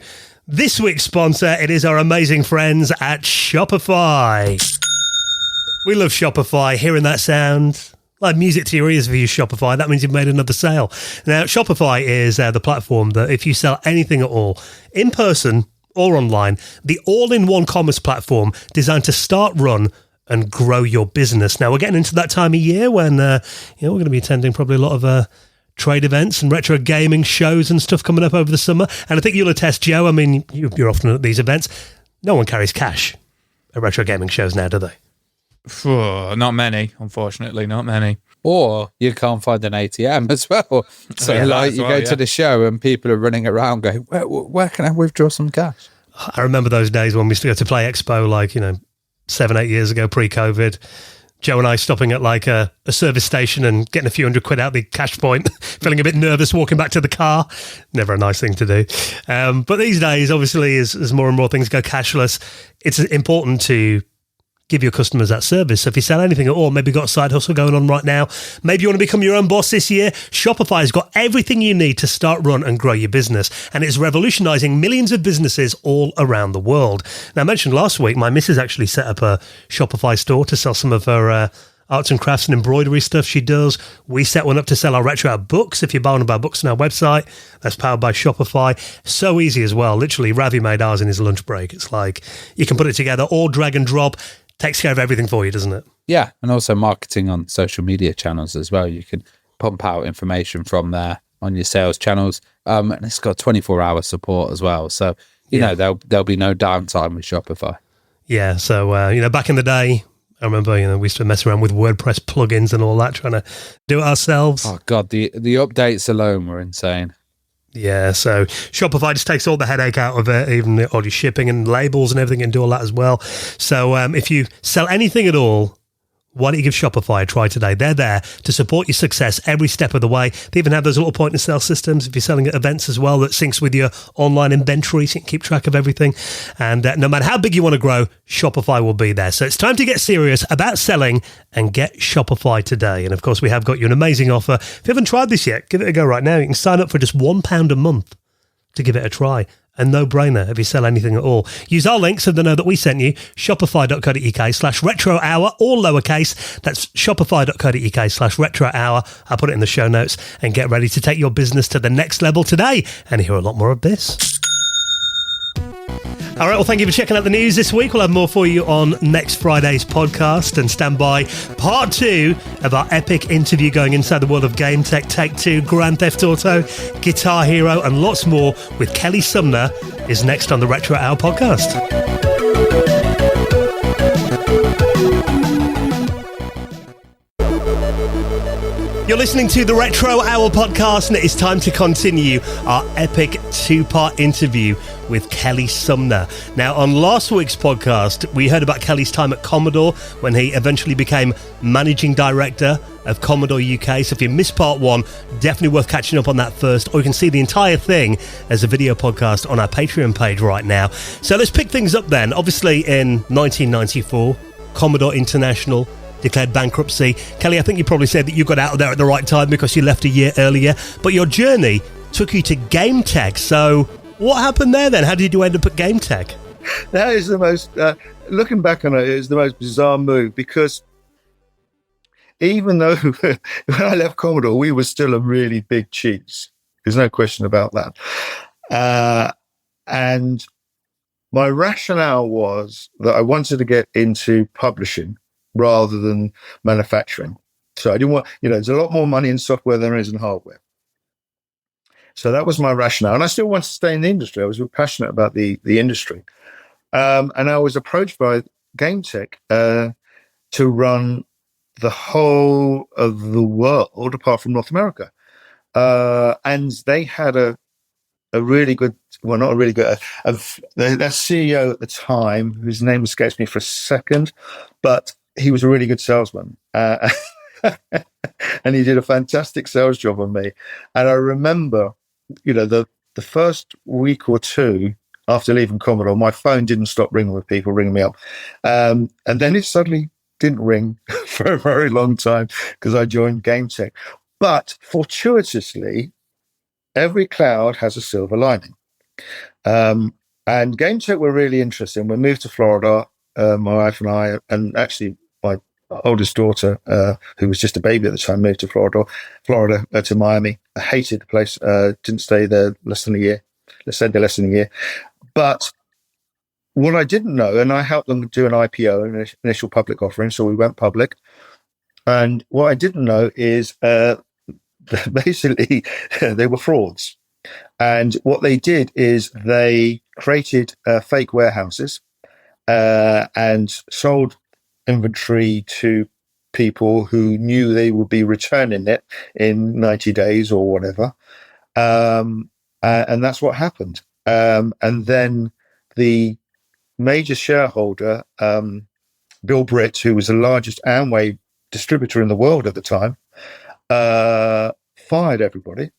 this week's sponsor. It is our amazing friends at Shopify. We love Shopify. Hearing that sound, like music to your ears if you use Shopify, that means you've made another sale. Now, Shopify is the platform that if you sell anything at all, in person or online, the all-in-one commerce platform designed to start, run, and grow your business. Now, we're getting into that time of year when we're going to be attending probably a lot of trade events and retro gaming shows and stuff coming up over the summer. And I think you'll attest, Joe, I mean, you're often at these events. No one carries cash at retro gaming shows now, do they? Not many, unfortunately, not many. Or you can't find an ATM as well. So you go to the show and people are running around going, where can I withdraw some cash? I remember those days when we used to go to Play Expo 7-8 years ago, pre-COVID. Joe and I stopping at a service station and getting a few £100 out the cash point, feeling a bit nervous walking back to the car. Never a nice thing to do. But these days, obviously, as more and more things go cashless, it's important to give your customers that service. So if you sell anything at all, maybe you've got a side hustle going on right now, maybe you want to become your own boss this year, Shopify's got everything you need to start, run, and grow your business. And it's revolutionizing millions of businesses all around the world. Now, I mentioned last week, my missus actually set up a Shopify store to sell some of her arts and crafts and embroidery stuff she does. We set one up to sell our retro books. If you buy one of our books on our website, that's powered by Shopify. So easy as well. Literally, Ravi made ours in his lunch break. It's like you can put it together or drag and drop. Takes care of everything for you, doesn't it? Yeah, and also marketing on social media channels as well. You can pump out information from there on your sales channels, and it's got 24-hour support as well. So you know there'll be no downtime with Shopify. Yeah. So back in the day, I remember we used to mess around with WordPress plugins and all that, trying to do it ourselves. Oh God, the updates alone were insane. Yeah, so Shopify just takes all the headache out of it, even all your shipping and labels and everything, and do all that as well. So if you sell anything at all, why don't you give Shopify a try today? They're there to support your success every step of the way. They even have those little point-of-sale systems if you're selling at events as well that syncs with your online inventory so you can keep track of everything. And no matter how big you want to grow, Shopify will be there. So it's time to get serious about selling and get Shopify today. And of course, we have got you an amazing offer. If you haven't tried this yet, give it a go right now. You can sign up for just £1 a month to give it a try. A no-brainer if you sell anything at all. Use our link so they know that we sent you. Shopify.co.uk/retro hour, all lowercase. That's shopify.co.uk/retro hour. I'll put it in the show notes and get ready to take your business to the next level today and hear a lot more of this. All right, well, thank you for checking out the news this week. We'll have more for you on next Friday's podcast. And stand by, part 2 of our epic interview going inside the world of GameTek, Take-Two, Grand Theft Auto, Guitar Hero, and lots more with Kelly Sumner is next on the Retro Hour podcast. You're listening to the Retro Hour podcast, and it is time to continue our epic 2-part interview with Kelly Sumner. Now, on last week's podcast, we heard about Kelly's time at Commodore when he eventually became managing director of Commodore UK. So if you missed part 1, definitely worth catching up on that first, or you can see the entire thing as a video podcast on our Patreon page right now. So let's pick things up then. Obviously, in 1994, Commodore International declared bankruptcy. Kelly, I think you probably said that you got out of there at the right time because you left a year earlier, but your journey took you to GameTek. So what happened there then? How did you end up at GameTek? That is the most, looking back on it, is the most bizarre move, because even though when I left Commodore, we were still a really big cheese. There's no question about that. And my rationale was that I wanted to get into publishing rather than manufacturing. So I didn't want, there's a lot more money in software than there is in hardware. So that was my rationale. And I still wanted to stay in the industry. I was really passionate about the industry. And I was approached by GameTek to run the whole of the world apart from North America. And they had a really good, well, not a really good, their CEO at the time, whose name escapes me for a second, but he was a really good salesman. And he did a fantastic sales job on me. And I remember, the first week or two after leaving Commodore, my phone didn't stop ringing with people ringing me up. And then it suddenly didn't ring for a very long time because I joined GameTek. But fortuitously, every cloud has a silver lining. And GameTek were really interesting. We moved to Florida, my wife and I, and actually my oldest daughter, who was just a baby at the time, moved to Florida to Miami. I hated the place. Didn't stay there less than a year. Stayed there less than a year. But what I didn't know, and I helped them do an IPO, an initial public offering, so we went public. And what I didn't know is basically they were frauds. And what they did is they created fake warehouses and sold inventory to people who knew they would be returning it in 90 days or whatever. And that's what happened. And then the major shareholder, Bill Britt, who was the largest Amway distributor in the world at the time, fired everybody.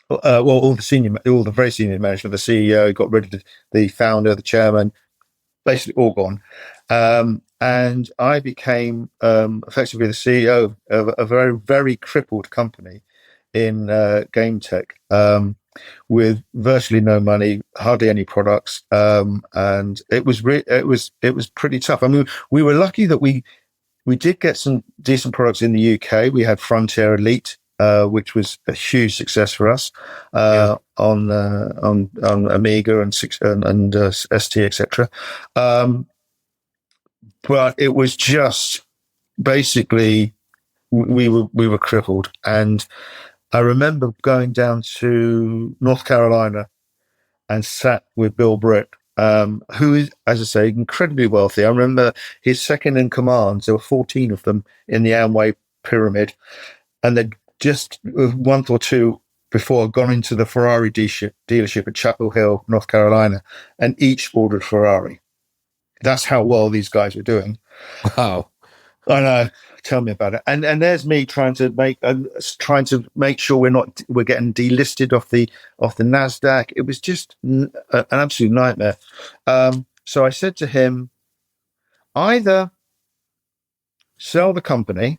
All the very senior management, the CEO, got rid of the founder, the chairman, basically all gone. And I became effectively the CEO of a very, very crippled company in GameTek, with virtually no money, hardly any products, and it was pretty tough. I mean, we were lucky that we we did get some decent products in the UK. We had Frontier Elite, which was a huge success for us on Amiga and ST, etc. But it was just basically we were crippled. And I remember going down to North Carolina and sat with Bill Britt, who is, as I say, incredibly wealthy. I remember his second in command. There were 14 of them in the Amway pyramid, and they'd just a month or two before gone into the Ferrari dealership at Chapel Hill, North Carolina, and each ordered Ferrari. That's how well these guys were doing. Wow. I know. Tell me about it. And there's me trying to make sure we're getting delisted off the NASDAQ. It was just an absolute nightmare. So I said to him, either sell the company,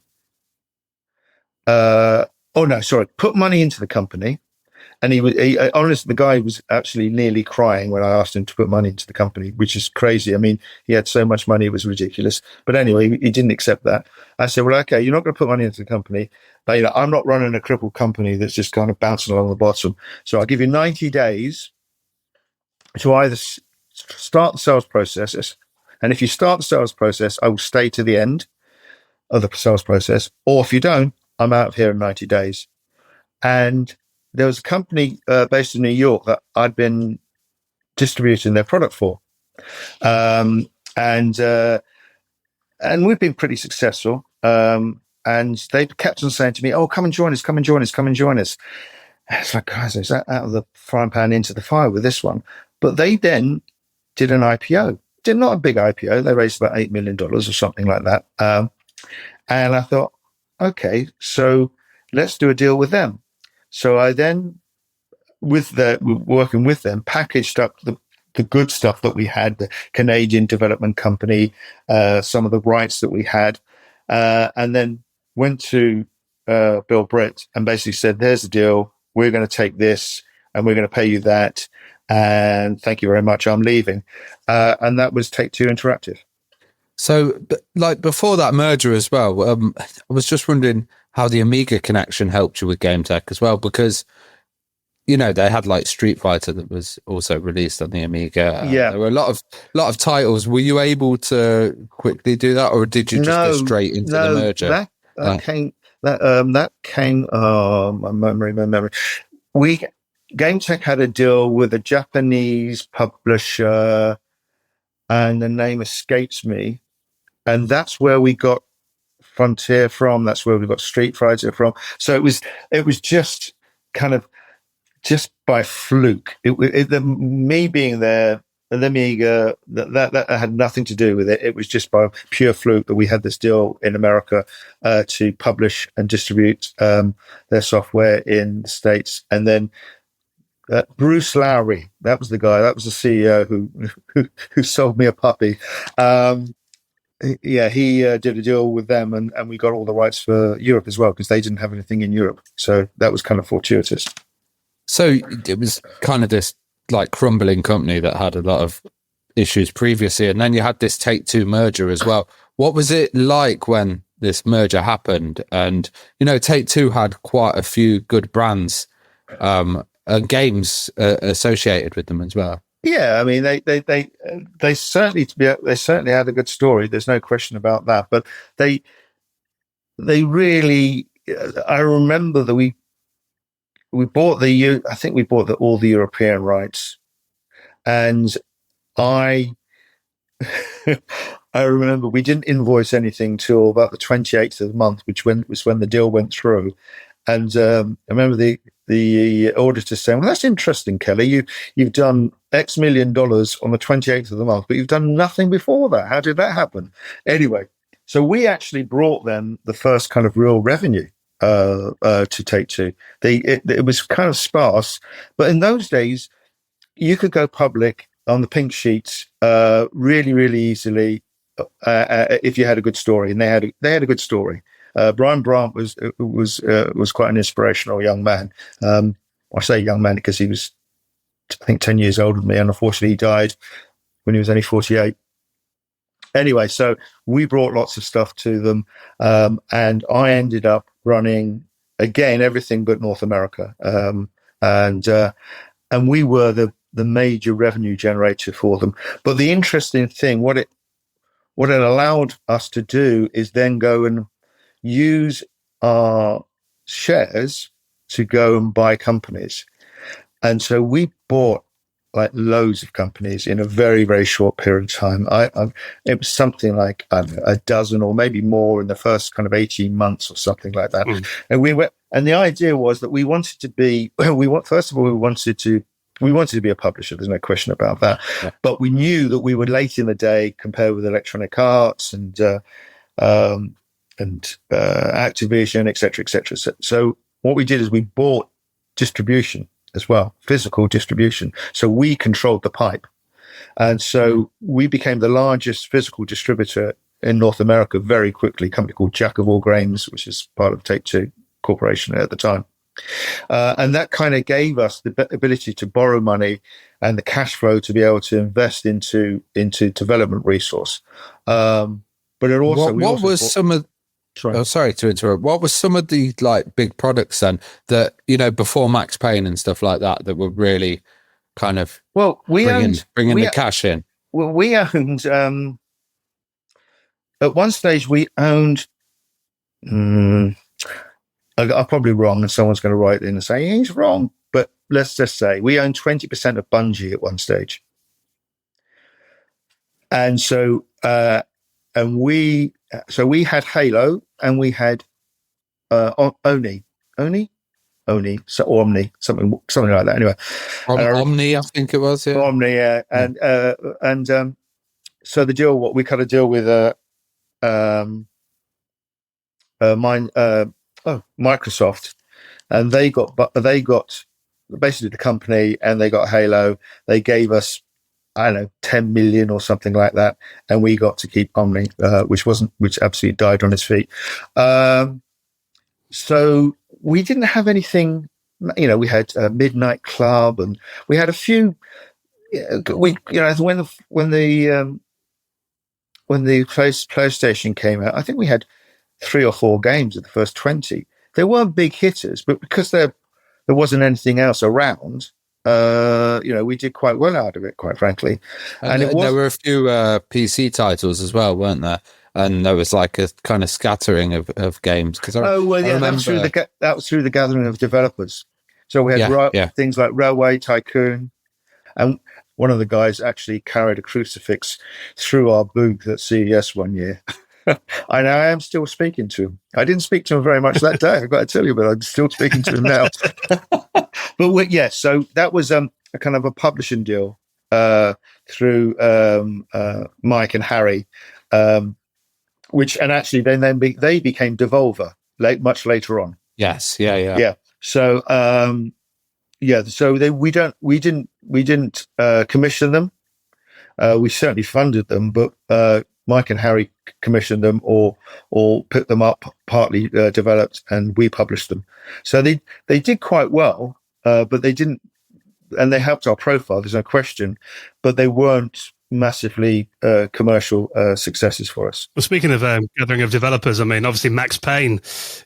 put money into the company. And honestly, the guy was actually nearly crying when I asked him to put money into the company, which is crazy. I mean, he had so much money, it was ridiculous. But anyway, he didn't accept that. I said, well, okay, you're not going to put money into the company. But, I'm not running a crippled company that's just kind of bouncing along the bottom. So I'll give you 90 days to either start the sales process. And if you start the sales process, I will stay to the end of the sales process. Or if you don't, I'm out of here in 90 days. And there was a company based in New York that I'd been distributing their product for. And we've been pretty successful. And they kept on saying to me, oh, come and join us, come and join us, come and join us. And it's like, guys, is that out of the frying pan into the fire with this one? But they then did an IPO. Did not a big IPO. They raised about $8 million or something like that. And I thought, okay, so let's do a deal with them. So I then, working with them, packaged up the good stuff that we had, the Canadian development company, some of the rights that we had, and then went to Bill Britt and basically said, there's the deal. We're going to take this and we're going to pay you that. And thank you very much. I'm leaving. And that was Take-Two Interactive. So, like before that merger as well, I was just wondering how the Amiga connection helped you with GameTek as well, because they had like Street Fighter that was also released on the Amiga. There were a lot of titles. Were you able to quickly do that, or did you just go straight into the merger? That came. My memory. GameTek had a deal with a Japanese publisher, and the name escapes me. And that's where we got Frontier from. That's where we got Street Fighter from. So it was just kind of just by fluke. Me being there, the Amiga, that had nothing to do with it. It was just by pure fluke that we had this deal in America to publish and distribute their software in the States. And then Bruce Lowry, that was the guy. That was the CEO who sold me a puppy. He did a deal with them, and we got all the rights for Europe as well, because they didn't have anything in Europe. So that was kind of fortuitous. So it was kind of this like crumbling company that had a lot of issues previously, and then you had this Take-Two merger as well. What was it like when this merger happened? And Take-Two had quite a few good brands and games associated with them as well. Yeah, I mean they certainly had a good story. There's no question about that. But they really, I remember that we bought all the European rights, and I remember we didn't invoice anything till about the 28th of the month, which was when the deal went through. And I remember the auditor saying, well, that's interesting, Kelly. You've done X million dollars on the 28th of the month, but you've done nothing before that. How did that happen? Anyway, so we actually brought them the first kind of real revenue to Take-Two. It was kind of sparse, but in those days, you could go public on the pink sheets really, really easily if you had a good story, and they had a good story. Brian Brandt was quite an inspirational young man. I say young man because he was, I think, 10 years older than me, and unfortunately he died when he was only 48. Anyway, so we brought lots of stuff to them, and I ended up running again everything but North America, and we were the major revenue generator for them. But the interesting thing, what it allowed us to do is then go and use our shares to go and buy companies. And so we bought like loads of companies in a very, very short period of time. It was something like, I don't know, a dozen or maybe more in the first kind of 18 months or something like that. And the idea was that we wanted to be, first of all, we wanted to be a publisher. There's no question about that. Yeah. But we knew that we were late in the day compared with Electronic Arts and Activision, et cetera. So what we did is we bought distribution as well, physical distribution. So we controlled the pipe. And so we became the largest physical distributor in North America very quickly, a company called Jack of All Games, which is part of Take-Two Corporation at the time. And that kind of gave us the ability to borrow money and the cash flow to be able to invest into development resource. But it also sorry to interrupt. What was some of the like big products then that, you know, before Max Payne and stuff like that were really kind of bringing the cash in? Well, we owned at one stage we owned. I'm probably wrong, and someone's going to write in and say he's wrong. But let's just say we owned 20% of Bungie at one stage, and so we had Halo and we had Oni, so Omni, something like that. Anyway, Omni, I think it was. Yeah. Omni, yeah. And so the deal, we cut a deal with Microsoft, and they got basically the company, and they got Halo. They gave us, I don't know, 10 million or something like that, and we got to keep Omni, which absolutely died on its feet. So we didn't have anything, you know. We had Midnight Club, and we had a few. When the PlayStation came out, I think we had 3 or 4 games of the first 20. They weren't big hitters, but because there wasn't anything else around, we did quite well out of it, quite frankly. And there were a few PC titles as well, weren't there? And there was like a kind of scattering of games. That was through the gathering of developers. So we had things like Railway Tycoon, and one of the guys actually carried a crucifix through our booth at CES one year. I am still speaking to him. I didn't speak to him very much that day, I've got to tell you, but I'm still speaking to him now. But so that was a kind of a publishing deal through Mike and Harry, which actually then they became Devolver much later on. Yes, yeah. So so we didn't commission them. We certainly funded them, but Mike and Harry commissioned them or put them up, partly developed, and we published them. So they did quite well, but they didn't, and they helped our profile, there's no question, but they weren't massively commercial successes for us. Well, speaking of gathering of developers, I mean, obviously Max Payne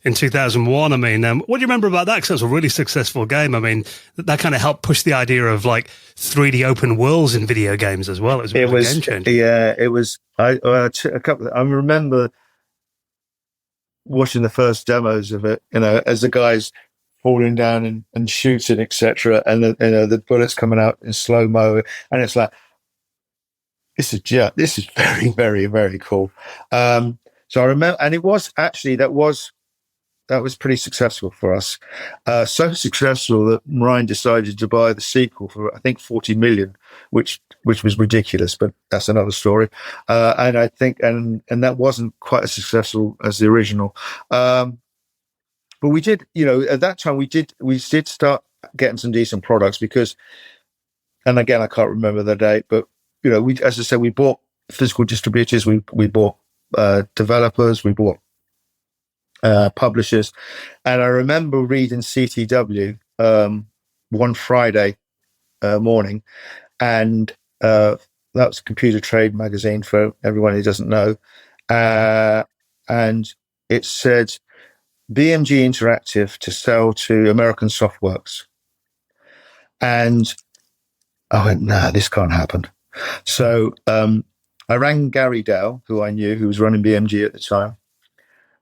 in 2001, I mean, what do you remember about that? Because it was a really successful game. I mean, that kind of helped push the idea of like 3D open worlds in video games as well. It was a game changer. Yeah, it was. I remember watching the first demos of it, you know, as the guys falling down and shooting, etc., and the bullets coming out in slow-mo, and it's like, this is very, very, very cool. So I remember, and it was actually that was pretty successful for us. So successful that Ryan decided to buy the sequel for, I think, 40 million, which was ridiculous, but that's another story. And I think, and that wasn't quite as successful as the original. But we did, you know, at that time we did start getting some decent products because, and again, I can't remember the date, but you know, as I said, we bought physical distributors, we bought developers, we bought publishers, and I remember reading CTW one Friday morning, and that was Computer Trade magazine for everyone who doesn't know, and it said BMG Interactive to sell to American Softworks, and I went, nah, this can't happen. So I rang Gary Dow, who I knew, who was running BMG at the time,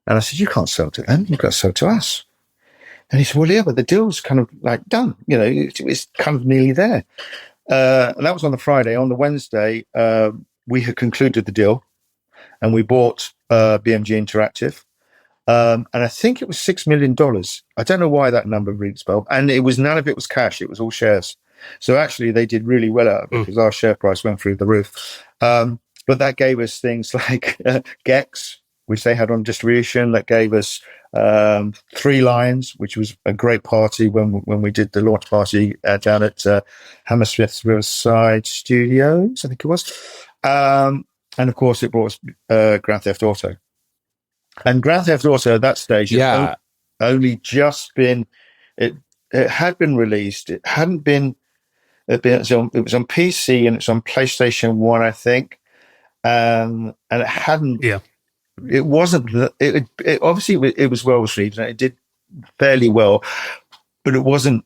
and I said, you can't sell to them, you've got to sell to us. And he said, well, yeah, but the deal's kind of like done, it's kind of nearly there. And that was on the Friday. On the Wednesday, we had concluded the deal, and we bought BMG Interactive. And I think it was $6 million. I don't know why that number rings a bell. And none of it was cash. It was all shares. So actually they did really well out of it because our share price went through the roof. But that gave us things like Gex, which they had on distribution. That gave us 3 Lions, which was a great party when we did the launch party down at Hammersmith Riverside Studios, I think it was. And of course it brought us Grand Theft Auto. And Grand Theft Auto at that stage had only just been, it had been released. It hadn't been, it was on PC and it's on PlayStation 1, I think. And it hadn't, it wasn't, it obviously it was well received and it did fairly well, but it wasn't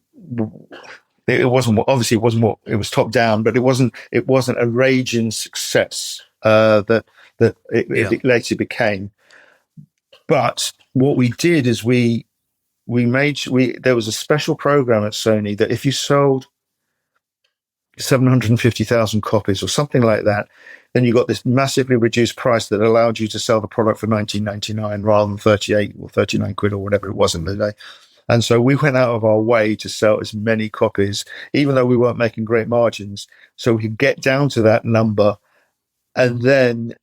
obviously it wasn't what it was top down, but it wasn't a raging success that it later became. But what we did is there was a special program at Sony that if you sold 750,000 copies or something like that, then you got this massively reduced price that allowed you to sell the product for $19.99 rather than 38 or 39 quid or whatever it was in the day. And so we went out of our way to sell as many copies, even though we weren't making great margins, so we could get down to that number. And then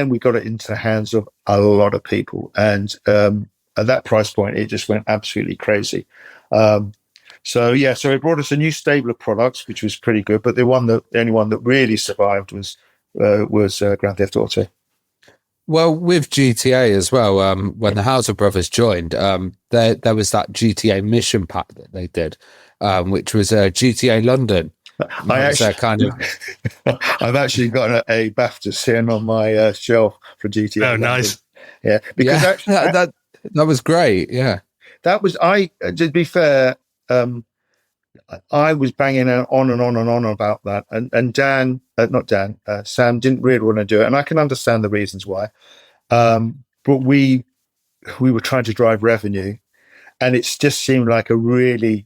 we got it into the hands of a lot of people. And at that price point, it just went absolutely crazy. So it brought us a new stable of products, which was pretty good. But the only one that really survived was Grand Theft Auto. Well, with GTA as well, when the Houser brothers joined, there was that GTA mission pack that they did, which was GTA London. I've actually got a BAFTA sitting on my shelf for GTA. Oh, nice. Yeah, because actually, that was great. Yeah, that was to be fair, I was banging on and on and on about that, and Sam didn't really want to do it, and I can understand the reasons why. But we were trying to drive revenue, and it just seemed like a really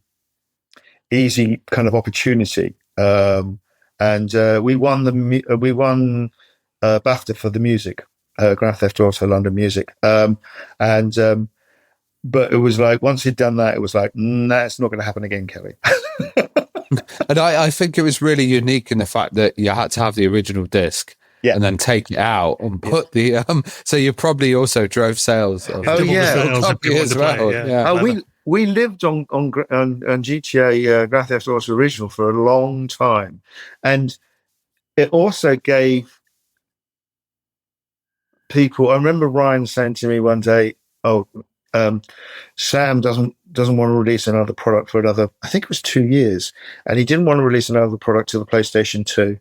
easy kind of opportunity. And we won BAFTA for the music, Grand Theft Auto London music. But it was like, once he'd done that, it was like, nah, it's not going to happen again, Kelly. And I think it was really unique in the fact that you had to have the original disc and then take it out and put the, so you probably also drove sales. Of as well. We lived on GTA Grand Theft Auto original for a long time, and it also gave people. I remember Ryan saying to me one day, Sam doesn't want to release another product for another, I think it was 2 years, and he didn't want to release another product to the PlayStation 2.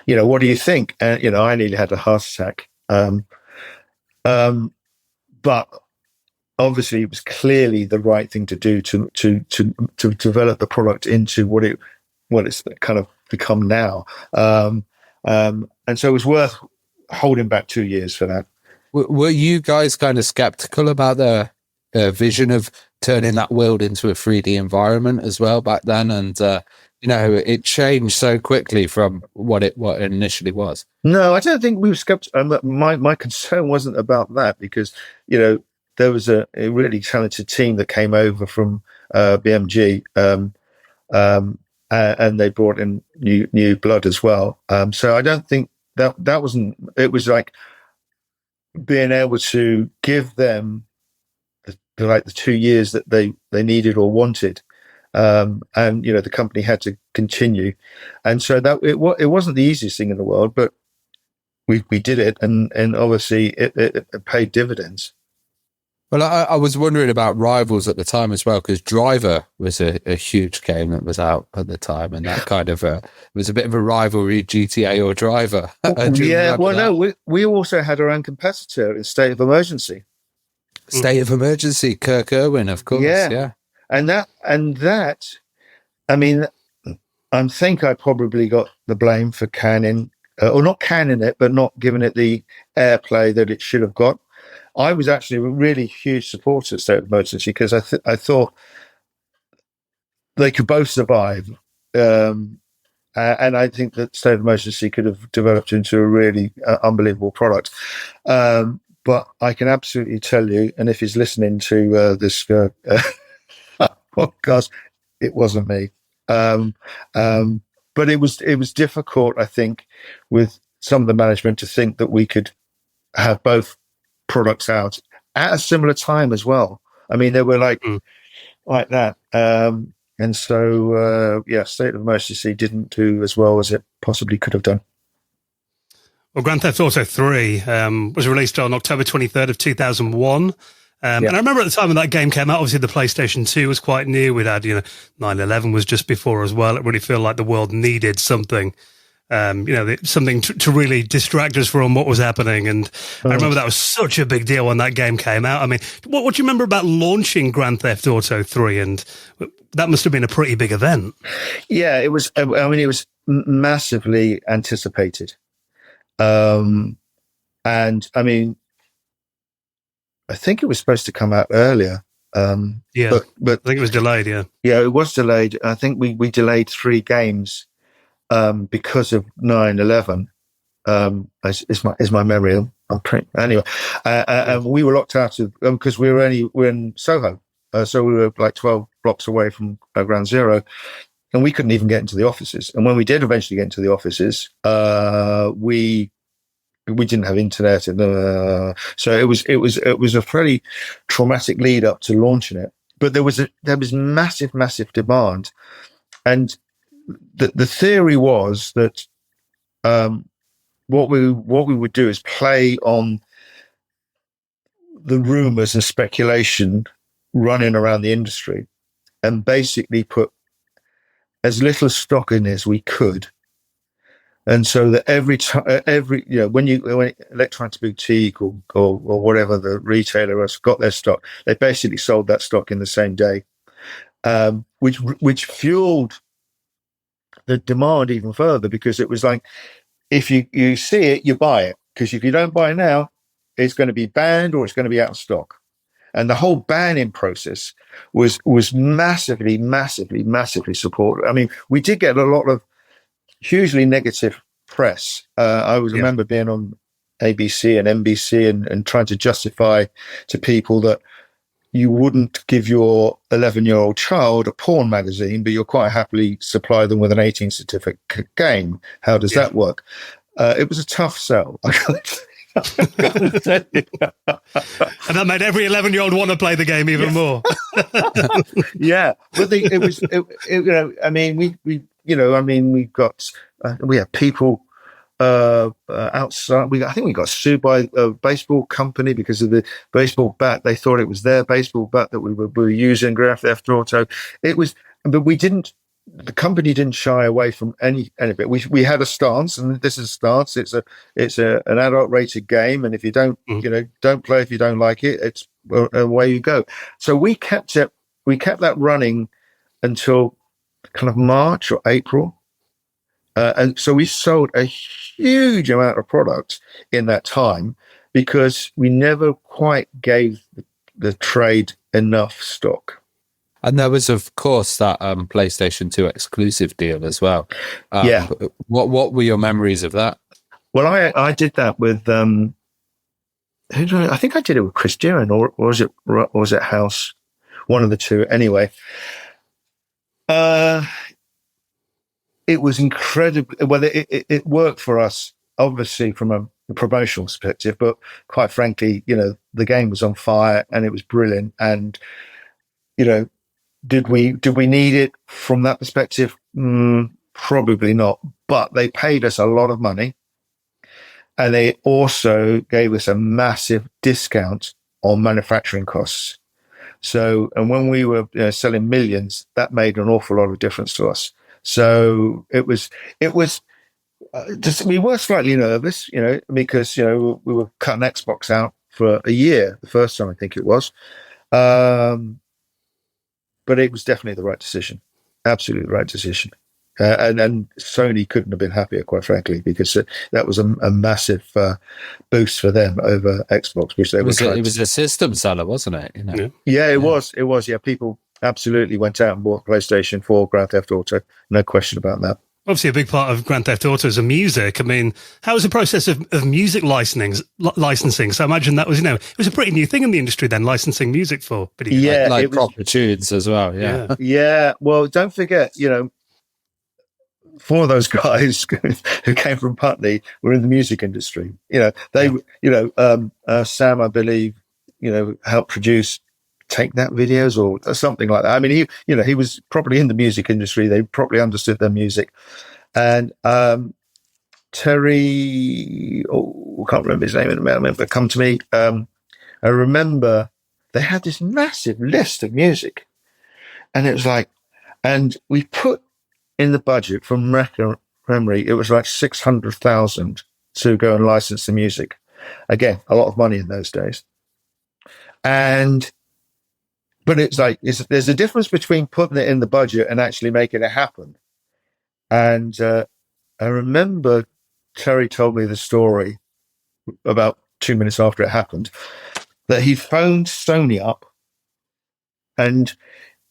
What do you think?" And I nearly had a heart attack. But obviously, it was clearly the right thing to do to develop the product into what it's kind of become now. And so it was worth holding back 2 years for that. Were you guys kind of skeptical about the vision of turning that world into a 3D environment as well back then? And it changed so quickly from what it initially was. No, I don't think we were skeptical. My concern wasn't about that because there was a really talented team that came over from BMG, and they brought in new blood as well. So I don't think that wasn't. It was like being able to give them the 2 years that they needed or wanted, and the company had to continue, and so that it wasn't the easiest thing in the world, but we did it, and obviously it paid dividends. Well, I was wondering about rivals at the time as well, because Driver was a huge game that was out at the time, and that kind of was a bit of a rivalry, GTA or Driver. Yeah, well, no, we also had our own competitor in State of Emergency. State of Emergency, Kirk Irwin, of course. Yeah. And that, I mean, I think I probably got the blame for canning, or not canning it, but not giving it the airplay that it should have got. I was actually a really huge supporter of State of Emergency because I thought they could both survive. And I think that State of Emergency could have developed into a really unbelievable product. But I can absolutely tell you, and if he's listening to this podcast, it wasn't me. But it was difficult, I think, with some of the management to think that we could have both products out at a similar time as well. I mean, they were like that. And so, State of Emergency didn't do as well as it possibly could have done. Well, Grand Theft Auto 3 was released on October 23rd of 2001. And I remember at the time when that game came out, obviously the PlayStation 2 was quite new. We'd had, 9/11 was just before as well. It really felt like the world needed something, something to really distract us from what was happening. And I remember that was such a big deal when that game came out. I mean, what do you remember about launching Grand Theft Auto 3? And that must have been a pretty big event. Yeah, it was. I mean, it was massively anticipated. And I mean, I think it was supposed to come out earlier. But I think it was delayed. Yeah, it was delayed. I think we delayed 3 games because of 9/11. Is my memory? Anyway. And we were locked out of because we're in Soho, so we were like 12 blocks away from Ground Zero, and we couldn't even get into the offices. And when we did eventually get into the offices, we didn't have internet, and so it was a fairly traumatic lead up to launching it. But there was massive demand, and the theory was that what we would do is play on the rumors and speculation running around the industry, and basically put as little stock in as we could. And so that when Electronics Boutique or whatever the retailer has got their stock, they basically sold that stock in the same day, which fueled the demand even further, because it was like, if you see it, you buy it, because if you don't buy it now, it's going to be banned or it's going to be out of stock. And the whole banning process was massively supported. I mean, we did get a lot of hugely negative press. I remember being on ABC and NBC and trying to justify to people that you wouldn't give your 11-year-old child a porn magazine, but you'll quite happily supply them with an 18 certificate game. How does that work? It was a tough sell. And that made every 11-year-old want to play the game even more. Yeah, but we had people outside. I think we got sued by a baseball company because of the baseball bat. They thought it was their baseball bat that we were using Grand Theft Auto. But we didn't. The company didn't shy away from any of it. We had a stance, and this is a stance. It's an adult rated game, and if you don't don't play if you don't like it. It's away you go. So we kept it. We kept that running until kind of March or April. And so we sold a huge amount of product in that time because we never quite gave the trade enough stock. And there was, of course, that PlayStation 2 exclusive deal as well. What were your memories of that? Well, I did that with I think I did it with Chris Deering, or was it House? One of the two. Anyway, it was incredible. Well, it worked for us, obviously, from a promotional perspective, but quite frankly, the game was on fire and it was brilliant. And, did we need it from that perspective? Probably not. But they paid us a lot of money, and they also gave us a massive discount on manufacturing costs. So, and when we were selling millions, that made an awful lot of difference to us. So it was just, we were slightly nervous, because, we were cutting Xbox out for a year, the first time I think it was. But it was definitely the right decision. Absolutely the right decision. And Sony couldn't have been happier, quite frankly, because that was a massive boost for them over Xbox, which they were. It was a system seller, wasn't it? Yeah, it was. It was. Yeah, people absolutely went out and bought PlayStation 4, Grand Theft Auto. No question about that. Obviously, a big part of Grand Theft Auto is the music. I mean, how was the process of music licensing? So I imagine that was, it was a pretty new thing in the industry then, licensing music for video games. Yeah, like proper tunes as well. Yeah. Yeah. Well, don't forget, four of those guys who came from Putney were in the music industry. Sam, I believe, helped produce Take That videos or something like that. I mean, he was probably in the music industry. They probably understood their music. And Terry, I can't remember his name in a moment, but come to me. I remember they had this massive list of music, and it was like, and we put in the budget from memory, it was like 600,000 to go and license the music. Again, a lot of money in those days. But it's like, there's a difference between putting it in the budget and actually making it happen. And I remember Terry told me the story about 2 minutes after it happened, that he phoned Sony up and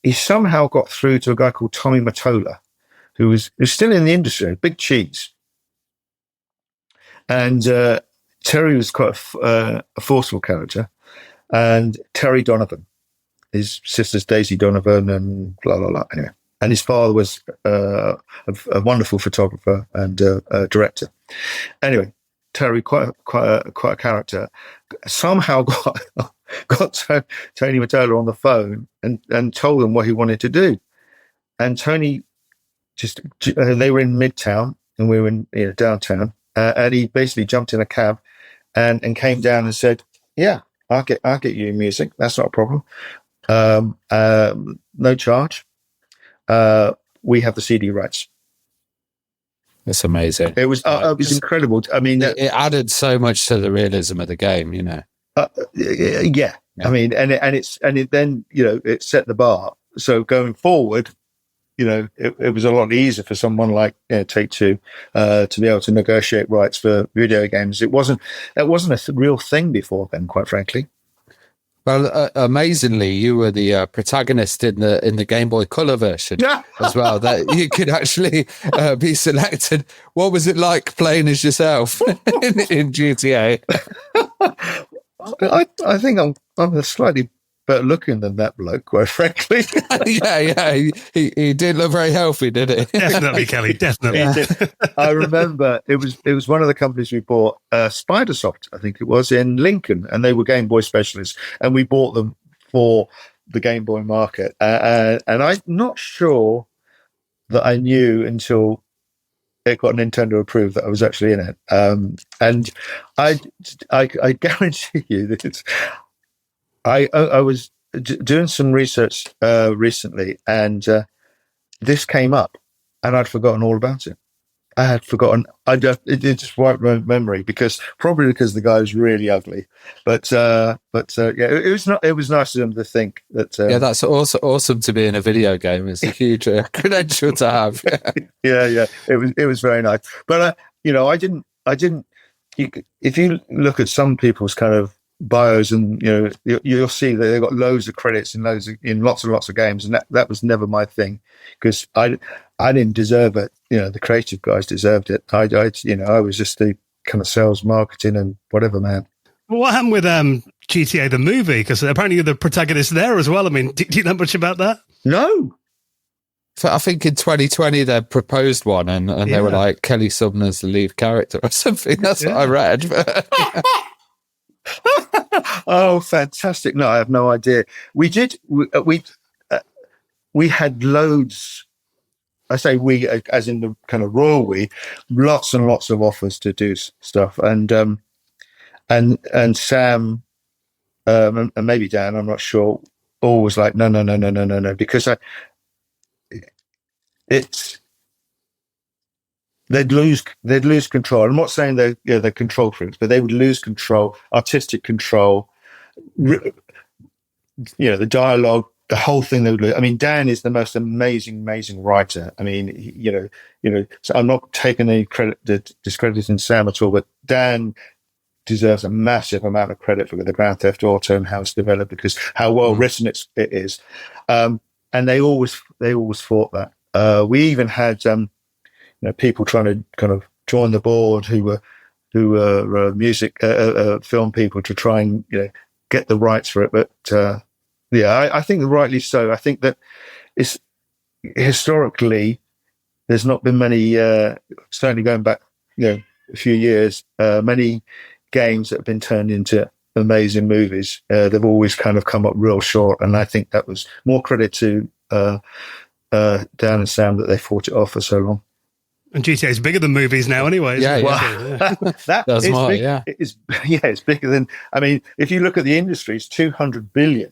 he somehow got through to a guy called Tommy Mottola, who was still in the industry, big cheese. And Terry was quite a forceful character. And Terry Donovan, his sister's Daisy Donovan, and blah, blah, blah. Anyway. And his father was a wonderful photographer and director. Anyway, Terry, quite a character, somehow got Tony Mottola on the phone and told him what he wanted to do. And Tony they were in Midtown and we were in downtown, and he basically jumped in a cab and came down and said, "Yeah, I'll get you music. That's not a problem. No charge. We have the CD rights." It's amazing. It was incredible. I mean, it added so much to the realism of the game, Yeah. I mean, it set the bar. So going forward, it was a lot easier for someone like Take-Two to be able to negotiate rights for video games. That wasn't a real thing before then, quite frankly. Well, amazingly, you were the protagonist in the Game Boy Color version as well. That you could actually be selected. What was it like playing as yourself in GTA? I think I'm a slightly better looking than that bloke, quite frankly. yeah. He did look very healthy, did he? Definitely, Kelly. Definitely. I remember it was one of the companies we bought, Spidersoft, I think it was, in Lincoln, and they were Game Boy specialists, and we bought them for the Game Boy market. And I'm not sure that I knew until it got Nintendo approved that I was actually in it. And I guarantee you that I was doing some research recently, and this came up, and I'd forgotten all about it. I had forgotten. It just wiped my memory because the guy was really ugly. But yeah, it was nice of them to think that. Yeah, that's awesome to be in a video game. It's a huge credential to have. yeah. It was very nice. But I didn't. If you look at some people's kind of bios, and you'll see that they've got loads of credits in lots and lots of games, and that was never my thing, because I didn't deserve it. The creative guys deserved it. I was just the kind of sales, marketing, and whatever man. Well, what happened with GTA the movie? Because apparently you're the protagonist there as well. I mean, do you know much about that? No. So I think in 2020 they proposed one, and they were like, Kelly Sumner's the lead character or something. That's what I read. Oh, fantastic! No, I have no idea. We had loads. I say we, as in the kind of royal we, lots and lots of offers to do stuff, and Sam and maybe Dan, I'm not sure, always like, no, because it's they'd lose control. I'm not saying they're control freaks, but they would lose control, artistic control, the dialogue, the whole thing. They would lose. I mean, Dan is the most amazing writer. I mean, so I'm not taking any credit, discrediting Sam at all, but Dan deserves a massive amount of credit for the Grand Theft Auto and how it's developed, because how well written it is. And they always fought that. We even had people trying to kind of join the board who were music film people to try and get the rights for it. But I think rightly so. I think that it's historically there's not been many, certainly going back a few years, many games that have been turned into amazing movies. They've always kind of come up real short, and I think that was more credit to Dan and Sam that they fought it off for so long. And GTA is bigger than movies now, anyway. Yeah, That's smart. big. Yeah, it's bigger than. I mean, if you look at the industry, it's 200 billion.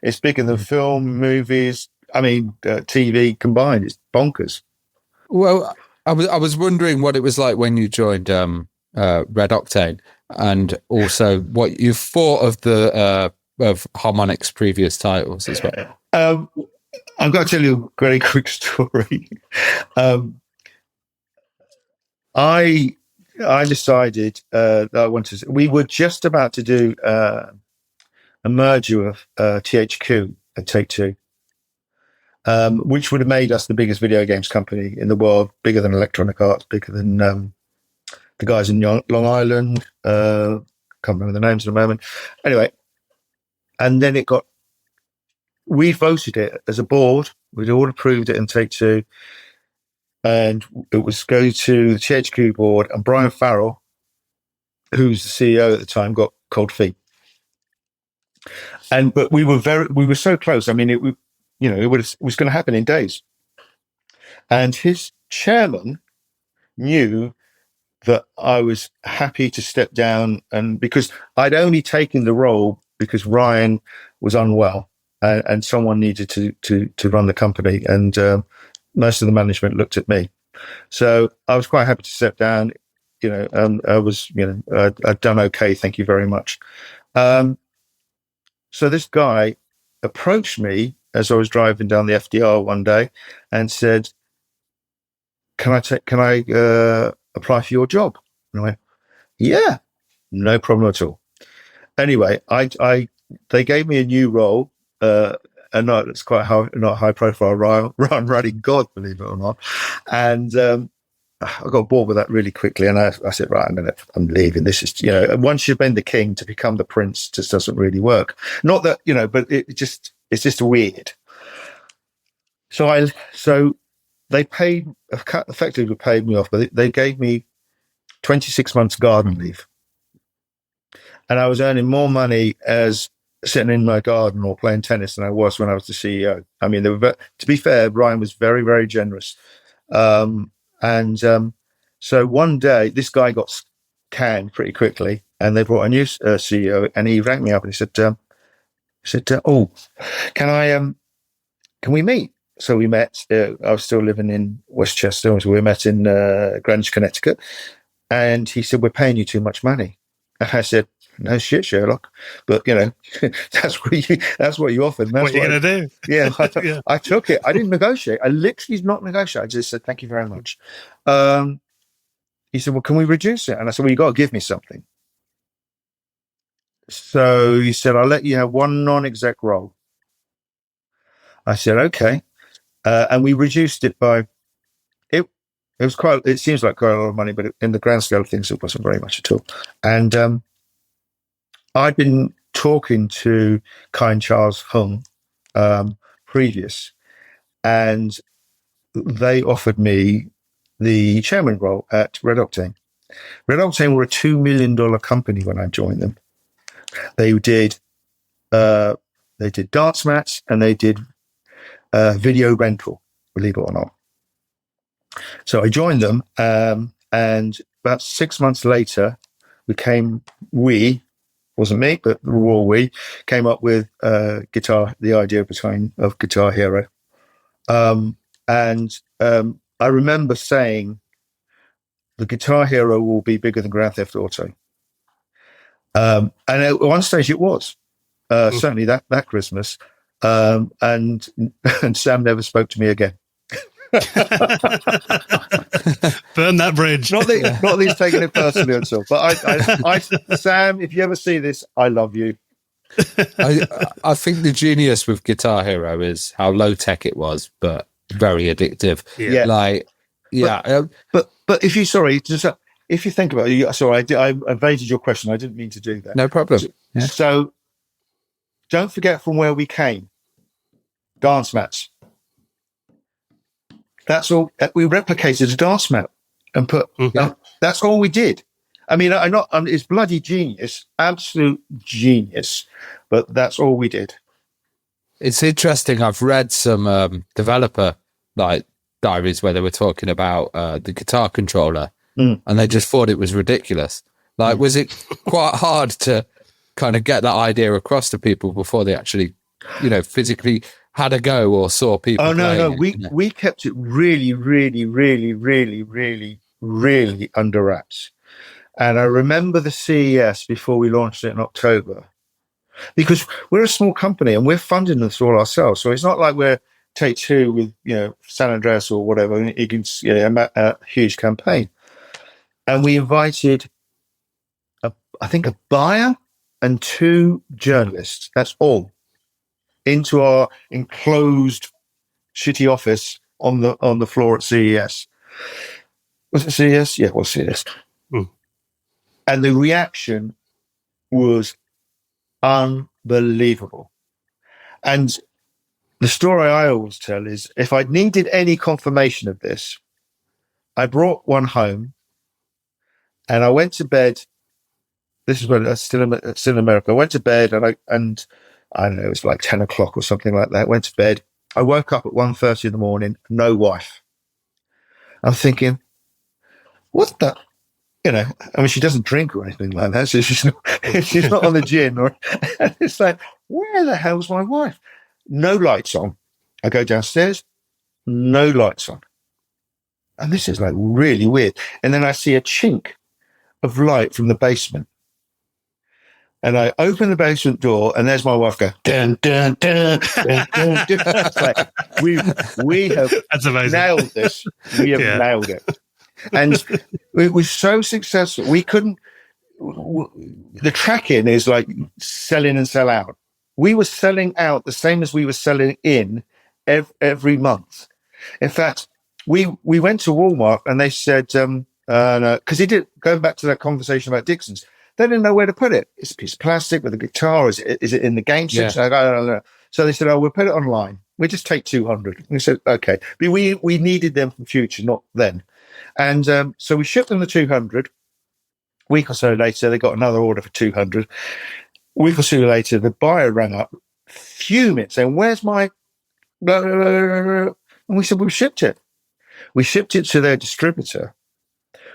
It's bigger than film, movies. I mean, TV combined. It's bonkers. Well, I was wondering what it was like when you joined RedOctane, and also what you thought of the of Harmonix's previous titles as well. I'm going to tell you a very quick story. I decided that I wanted to. We were just about to do a merger of THQ and Take-Two, which would have made us the biggest video games company in the world, bigger than Electronic Arts, bigger than the guys in Long Island. Can't remember the names at the moment. Anyway, and then we voted it as a board. We'd all approved it in Take-Two. And it was go to the THQ board, and Brian Farrell, who's the CEO at the time, got cold feet. But we were so close. I mean, it was going to happen in days. And his chairman knew that I was happy to step down, and because I'd only taken the role because Ryan was unwell, and someone needed to run the company, and most of the management looked at me. So I was quite happy to step down. I was, I'd done okay. Thank you very much. So this guy approached me as I was driving down the FDR one day and said, can I apply for your job? And I went, yeah, no problem at all. Anyway, they gave me a new role, and not it's quite not high profile role. I'm running God, believe it or not. And I got bored with that really quickly, and I said, right, I'm leaving. This is once you've been the king, to become the prince just doesn't really work. Not that but it's just weird. So they effectively paid me off, but they gave me 26 months garden leave, and I was earning more money as sitting in my garden or playing tennis than I was when I was the CEO. I mean, to be fair, Ryan was very, very generous. So one day, this guy got canned pretty quickly, and they brought a new CEO, and he rang me up and he said, "Oh, can we meet?" So we met. I was still living in Westchester, so we met in Greenwich, Connecticut, and he said, "We're paying you too much money." And I said, "No shit, Sherlock, but that's what you offered. That's what you're going to do." Yeah, I took it. I didn't negotiate. I literally did not negotiate. I just said, "Thank you very much." He said, "Well, can we reduce it?" And I said, "Well, you got to give me something." So he said, "I'll let you have one non-exec role." I said, "Okay," and we reduced it by it. It was quite. It seems like quite a lot of money, but in the grand scale of things, it wasn't very much at all. And I'd been talking to Kind Charles Hung previous, and they offered me the chairman role at RedOctane. RedOctane were a $2 million company when I joined them. They did dance mats, and they did video rental, believe it or not. So I joined them, and about 6 months later, wasn't me, but Raw we came up with the idea of Guitar Hero. I remember saying the Guitar Hero will be bigger than Grand Theft Auto. And at one stage it was, certainly that Christmas. And Sam never spoke to me again. Burn that bridge. Not that he's taking it personally at all. But I, Sam, if you ever see this, I love you. I think the genius with Guitar Hero is how low tech it was, but very addictive. Yeah. Like, yeah. But if you if you think about it, sorry, I evaded your question. I didn't mean to do that. No problem. Yeah. So don't forget from where we came. Dance mats. That's all. We replicated a dance mat and put. That's all we did. I mean, it's bloody genius, absolute genius, but that's all we did. It's interesting. I've read some developer diaries where they were talking about the guitar controller, and they just thought it was ridiculous. Like, was it quite hard to kind of get that idea across to people before they actually, physically had a go or saw people? Oh no, we kept it really, really, really, really, really, really under wraps. And I remember the CES before we launched it in October, because we're a small company and we're funding this all ourselves. So it's not like we're Take-Two with San Andreas or whatever. You can a huge campaign, and we invited I think a buyer and 2 journalists. That's all, into our enclosed shitty office on the floor at CES. Was it CES? Yeah, it was CES. And the reaction was unbelievable. And the story I always tell is, if I needed any confirmation of this, I brought one home and I went to bed. This is when I was still in America. I went to bed and I don't know, it was like 10 o'clock or something like that. Went to bed. I woke up at 1:30 in the morning, no wife. I'm thinking, what the? I mean, she doesn't drink or anything like that, so she's not on the gin. It's like, where the hell's my wife? No lights on. I go downstairs, no lights on. And this is like really weird. And then I see a chink of light from the basement. And I open the basement door, and there's my wife going, dun, dun, dun, dun, dun, dun. It's like, we have nailed this. We have nailed it. And it was so successful. We couldn't. The tracking is like sell in and sell out. We were selling out the same as we were selling in every month. In fact, we went to Walmart and they said, because going back to that conversation about Dixon's, they didn't know where to put it. It's a piece of plastic with a guitar. Is it in the game section? I don't know. So they said, we'll put it online. We just take 200. And we said, okay. But we needed them for future, not then. And so we shipped them the 200. A week or so later, they got another order for 200. A week or so later, the buyer rang up, fuming, saying, where's my... Blah, blah, blah, blah. And we said, we shipped it. We shipped it to their distributor,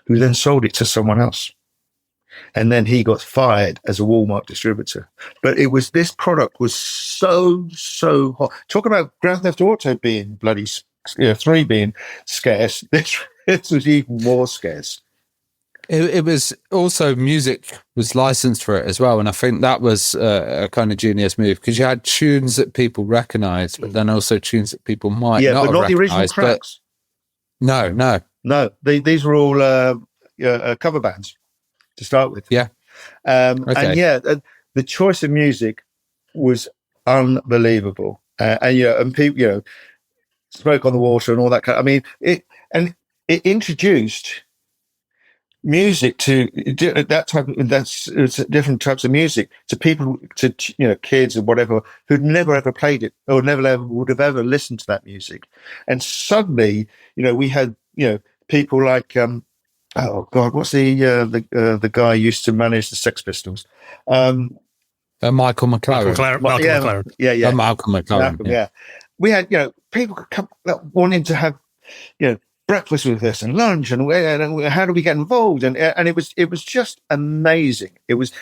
who then sold it to someone else. And then he got fired as a Walmart distributor. But this product was so hot. Talk about Grand Theft Auto being bloody, 3 being scarce. This was even more scarce. It was also, music was licensed for it as well. And I think that was a kind of genius move, because you had tunes that people recognized, but then also tunes that people might not but not the original tracks. No. These were all cover bands to start with. Yeah. And the choice of music was unbelievable. And people, Smoke on the Water and all that kind of, I mean, it introduced music to different types of music to people, to kids or whatever, who'd never ever played it or never ever would have ever listened to that music. And suddenly, we had people like oh God, what's the guy who used to manage the Sex Pistols? Michael McLaren. Yeah. Malcolm McLaren. We had people wanting to have breakfast with us and lunch and how do we get involved? And it was just amazing. It was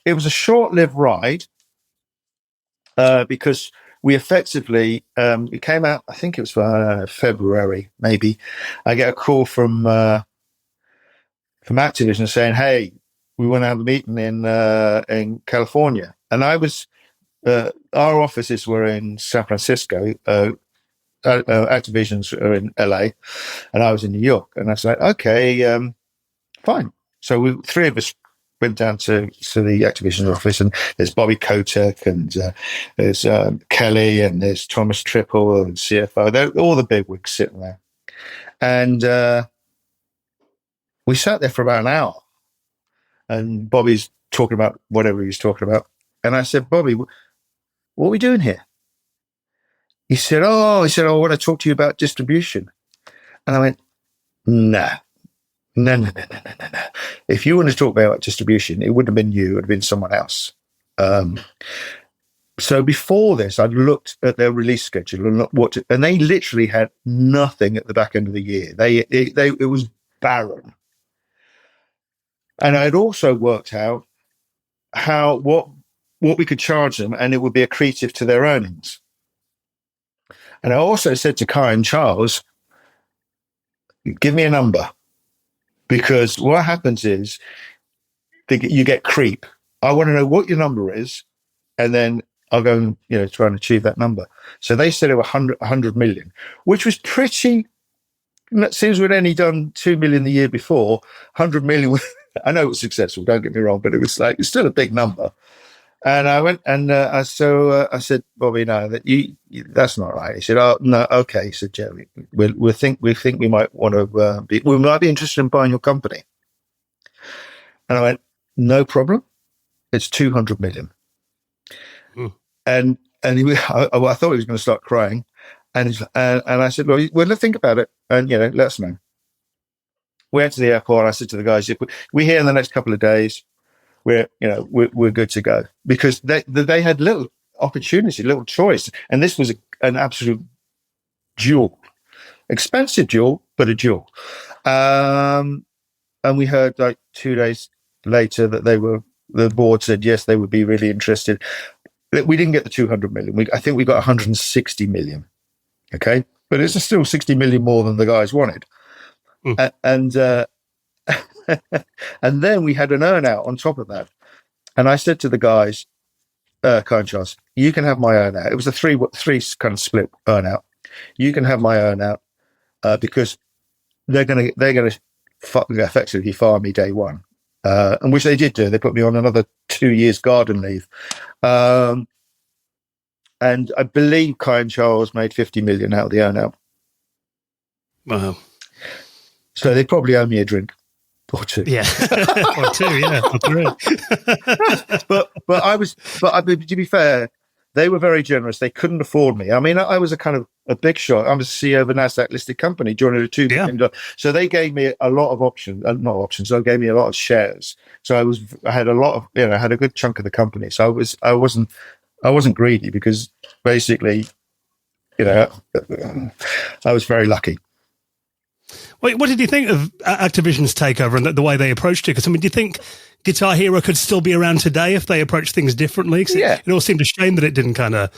a short-lived ride because we effectively it came out. I think it was February, maybe. I get a call from Activision saying, "Hey, we want to have a meeting in California," and I was. Our offices were in San Francisco. Activision's are in LA, and I was in New York. And I was like, "Okay, fine." So three of us went down to the Activision office, and there's Bobby Kotick, and there's Kelly, and there's Thomas Triple, and CFO. They're all the bigwigs sitting there, and we sat there for about an hour, and Bobby's talking about whatever he was talking about, and I said, "Bobby, what are we doing here?" He said, I want to talk to you about distribution. And I went, no. If you want to talk about distribution, it wouldn't have been you, it would have been someone else. So before this, I'd looked at their release schedule and they literally had nothing at the back end of the year. It was barren. And I had also worked out what we could charge them, and it would be accretive to their earnings. And I also said to Kai and Charles, give me a number, because what happens is you get creep. I want to know what your number is, and then I'll go and try and achieve that number. So they said it was 100 million, which was pretty. Since we'd only done 2 million the year before, 100 million. I know it was successful. Don't get me wrong, but it's still a big number. And I went and I said, Bobby, no, that's not right. He said, oh no, okay. He said, Jerry, we think we might want to we might be interested in buying your company. And I went, no problem. It's 200 million. Mm. And I thought he was going to start crying, and I said, well, let's think about it, and let us know. We went to the airport. And I said to the guys, if we're here in the next couple of days, we're good to go, because they had little opportunity, little choice, and this was an absolute jewel, expensive jewel, but a jewel. And we heard 2 days later that the board said yes, they would be really interested. We didn't get the 200 million. I think we got 160 million. Okay, but it's still 60 million more than the guys wanted. Mm. And then we had an earn out on top of that. And I said to the guys, Kai and Charles, you can have my earn out. It was a three kind of split earn out. You can have my earn out because they're gonna effectively fire me day one, and which they did do. They put me on another 2 years garden leave, and I believe Kai and Charles made 50 million out of the earn out. Wow! So they probably owe me a drink. Or two. Yeah. Or two, yeah. Or three. but to be fair, they were very generous. They couldn't afford me. I mean, I was a big shot. I'm the CEO of a NASDAQ listed company, joining a $2 billion. So they gave me a lot of options, not options. They gave me a lot of shares. So I had a lot of, I had a good chunk of the company. So I wasn't greedy, because basically, I was very lucky. Wait, what did you think of Activision's takeover and the way they approached it? Because, do you think Guitar Hero could still be around today if they approached things differently? It all seemed a shame that it didn't kind of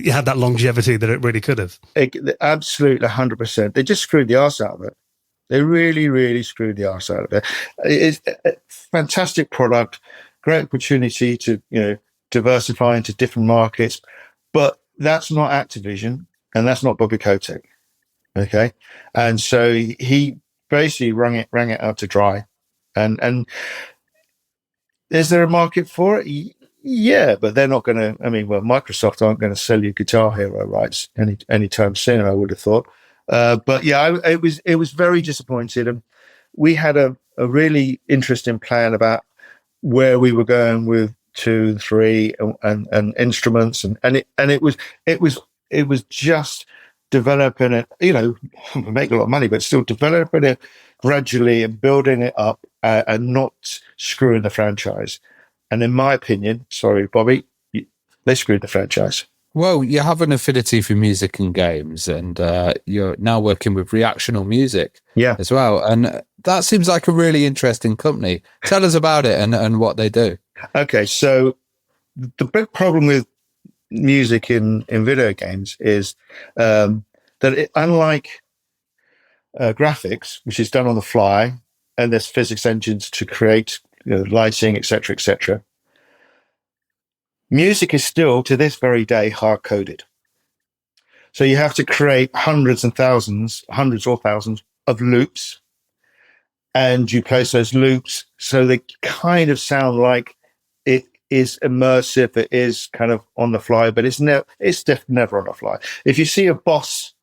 have that longevity that it really could have. Absolutely, 100%. They just screwed the arse out of it. They really, really screwed the arse out of it. It's a fantastic product, great opportunity to diversify into different markets, but that's not Activision, and that's not Bobby Kotick. Okay, and so he basically wrung it out to dry, and is there a market for it? Yeah, but they're not going to. Microsoft aren't going to sell you Guitar Hero rights anytime soon, I would have thought. But yeah, it was very disappointed, and we had a really interesting plan about where we were going with 2 and 3 and instruments, and it was just developing it, make a lot of money, but still developing it gradually and building it up and not screwing the franchise. And in my opinion, sorry, Bobby, they screwed the franchise. Well, you have an affinity for music and games, and you're now working with Reactional Music Yeah. as well. And that seems like a really interesting company. Tell us about it and what they do. Okay, so the big problem with music in video games is that unlike graphics, which is done on the fly, and there's physics engines to create lighting, etc., music is still, to this very day, hard-coded. So you have to create hundreds or thousands of loops, and you place those loops so they kind of sound like it is immersive, it is kind of on the fly, but it's never on the fly. If you see a boss,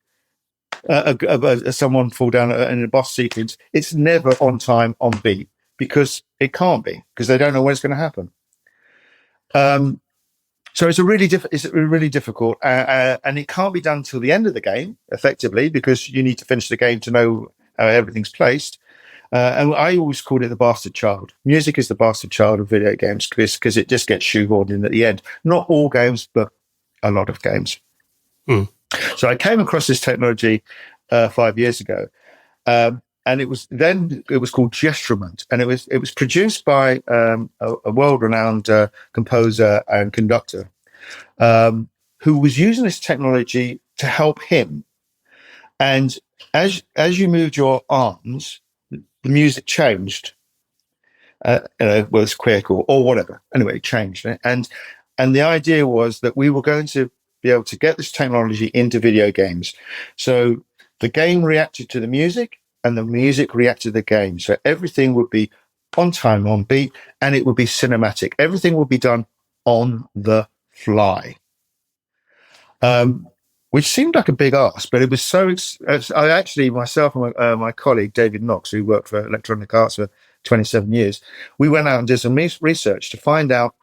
someone fall down in a boss sequence, it's never on time, on beat, because it can't be, because they don't know when it's going to happen. So it's really difficult, and it can't be done till the end of the game, effectively, because you need to finish the game to know how everything's placed. And I always called it the bastard child. Music is the bastard child of video games because it just gets shoehorned in at the end. Not all games, but a lot of games. So I came across this technology 5 years ago, and it was called Gestrument, and it was produced by a world-renowned composer and conductor who was using this technology to help him. And as you moved your arms, the music changed. Was quick or whatever. Anyway, it changed, and the idea was that we were going to be able to get this technology into video games. So the game reacted to the music, and the music reacted to the game. So everything would be on time, on beat, and it would be cinematic. Everything would be done on the fly. Which seemed like a big ask, but it was so. I actually, myself and my colleague David Knox, who worked for Electronic Arts for 27 years, we went out and did some research to find out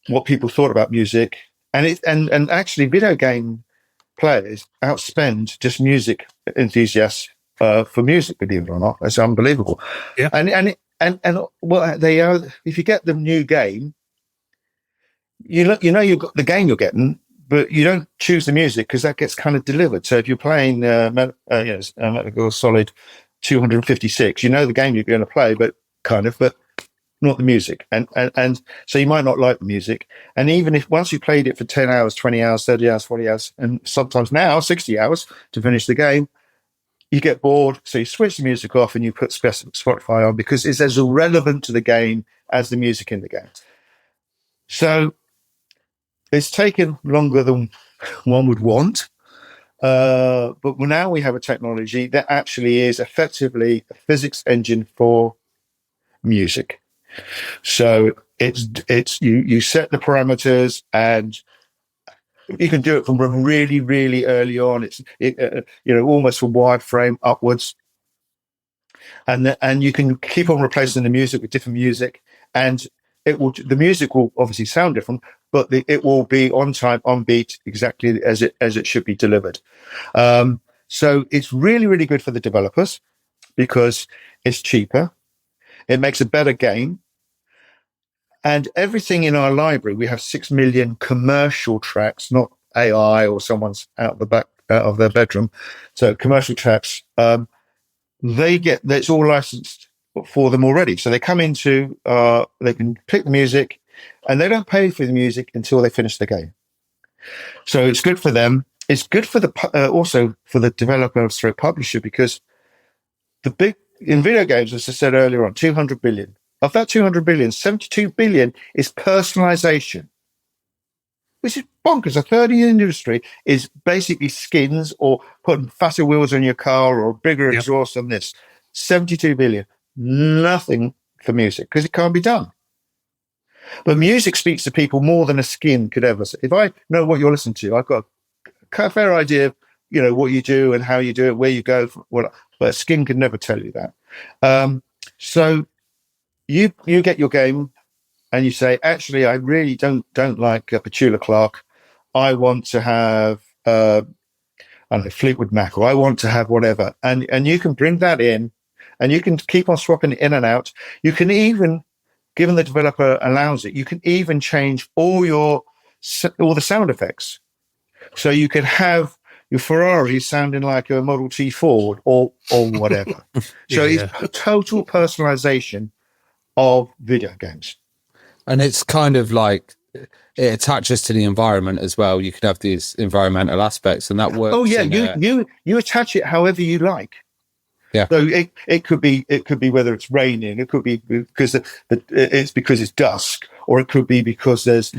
what people thought about music, and actually, video game players outspend just music enthusiasts for music. Believe it or not, that's unbelievable. Yeah, and well, they are. If you get the new game, you know you've got the game you're getting. But you don't choose the music because that gets kind of delivered. So if you're playing Metal Gear Solid 256, you know the game you're going to play, but not the music. And so you might not like the music. And even if once you played it for 10 hours, 20 hours, 30 hours, 40 hours, and sometimes now 60 hours to finish the game, you get bored. So you switch the music off and you put Spotify on because it's as irrelevant to the game as the music in the game. So it's taken longer than one would want, but now we have a technology that actually is effectively a physics engine for music. So it's you set the parameters, and you can do it from really, really early on. It's almost from wireframe upwards, and you can keep on replacing the music with different music, and the music will obviously sound different, but it will be on time, on beat, exactly as it should be delivered. So it's really, really good for the developers because it's cheaper. It makes a better game. And everything in our library, we have 6 million commercial tracks, not AI or someone's out of their bedroom. So commercial tracks, it's all licensed for them already. So they come into, they can pick the music, and they don't pay for the music until they finish the game. So it's good for them. It's good for also for the developer / publisher, because in video games, as I said earlier on, 200 billion. Of that 200 billion, 72 billion is personalization, which is bonkers. A third of the industry is basically skins or putting faster wheels on your car or bigger exhaust on this. 72 billion. Nothing for music because it can't be done. But music speaks to people more than a skin could ever. If I know what you're listening to, I've got a fair idea of, what you do and how you do it, where you go. But a skin could never tell you that. So you get your game and you say, actually, I really don't like Petula Clark. I want to have Fleetwood Mac, or I want to have whatever. And you can bring that in, and you can keep on swapping it in and out. You can even, given the developer allows it, you can even change all the sound effects. So you can have your Ferrari sounding like a Model T Ford or whatever. So it's a total personalization of video games. And it's kind of like it attaches to the environment as well. You can have these environmental aspects, and that works. Oh yeah, you attach it however you like. Yeah. So it could be whether it's raining, it could be because it's dusk, or it could be because there's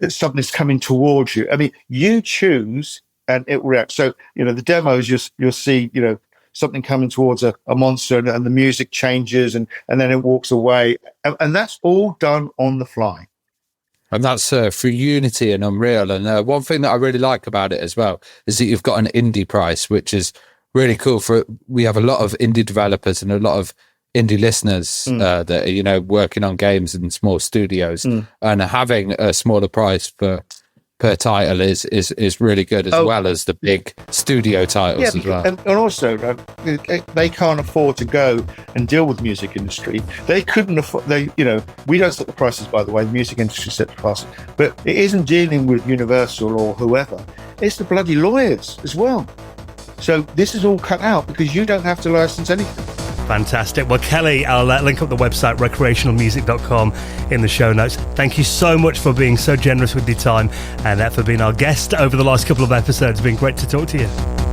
something's coming towards you. I mean, you choose and it will react. So, the demos, you'll see, something coming towards a monster, and the music changes and then it walks away. And that's all done on the fly. And that's through Unity and Unreal. And one thing that I really like about it as well is that you've got an indie price, which is really cool. We have a lot of indie developers and a lot of indie listeners that are, working on games in small studios, and having a smaller price per title is really good, as well as the big studio titles as well. And also, they can't afford to go and deal with the music industry. They couldn't afford. We don't set the prices, by the way. The music industry sets the prices, but it isn't dealing with Universal or whoever. It's the bloody lawyers as well. So this is all cut out because you don't have to license anything. Fantastic. Well, Kelly, I'll link up the website, recreationalmusic.com, in the show notes. Thank you so much for being so generous with your time and for being our guest over the last couple of episodes. It's been great to talk to you.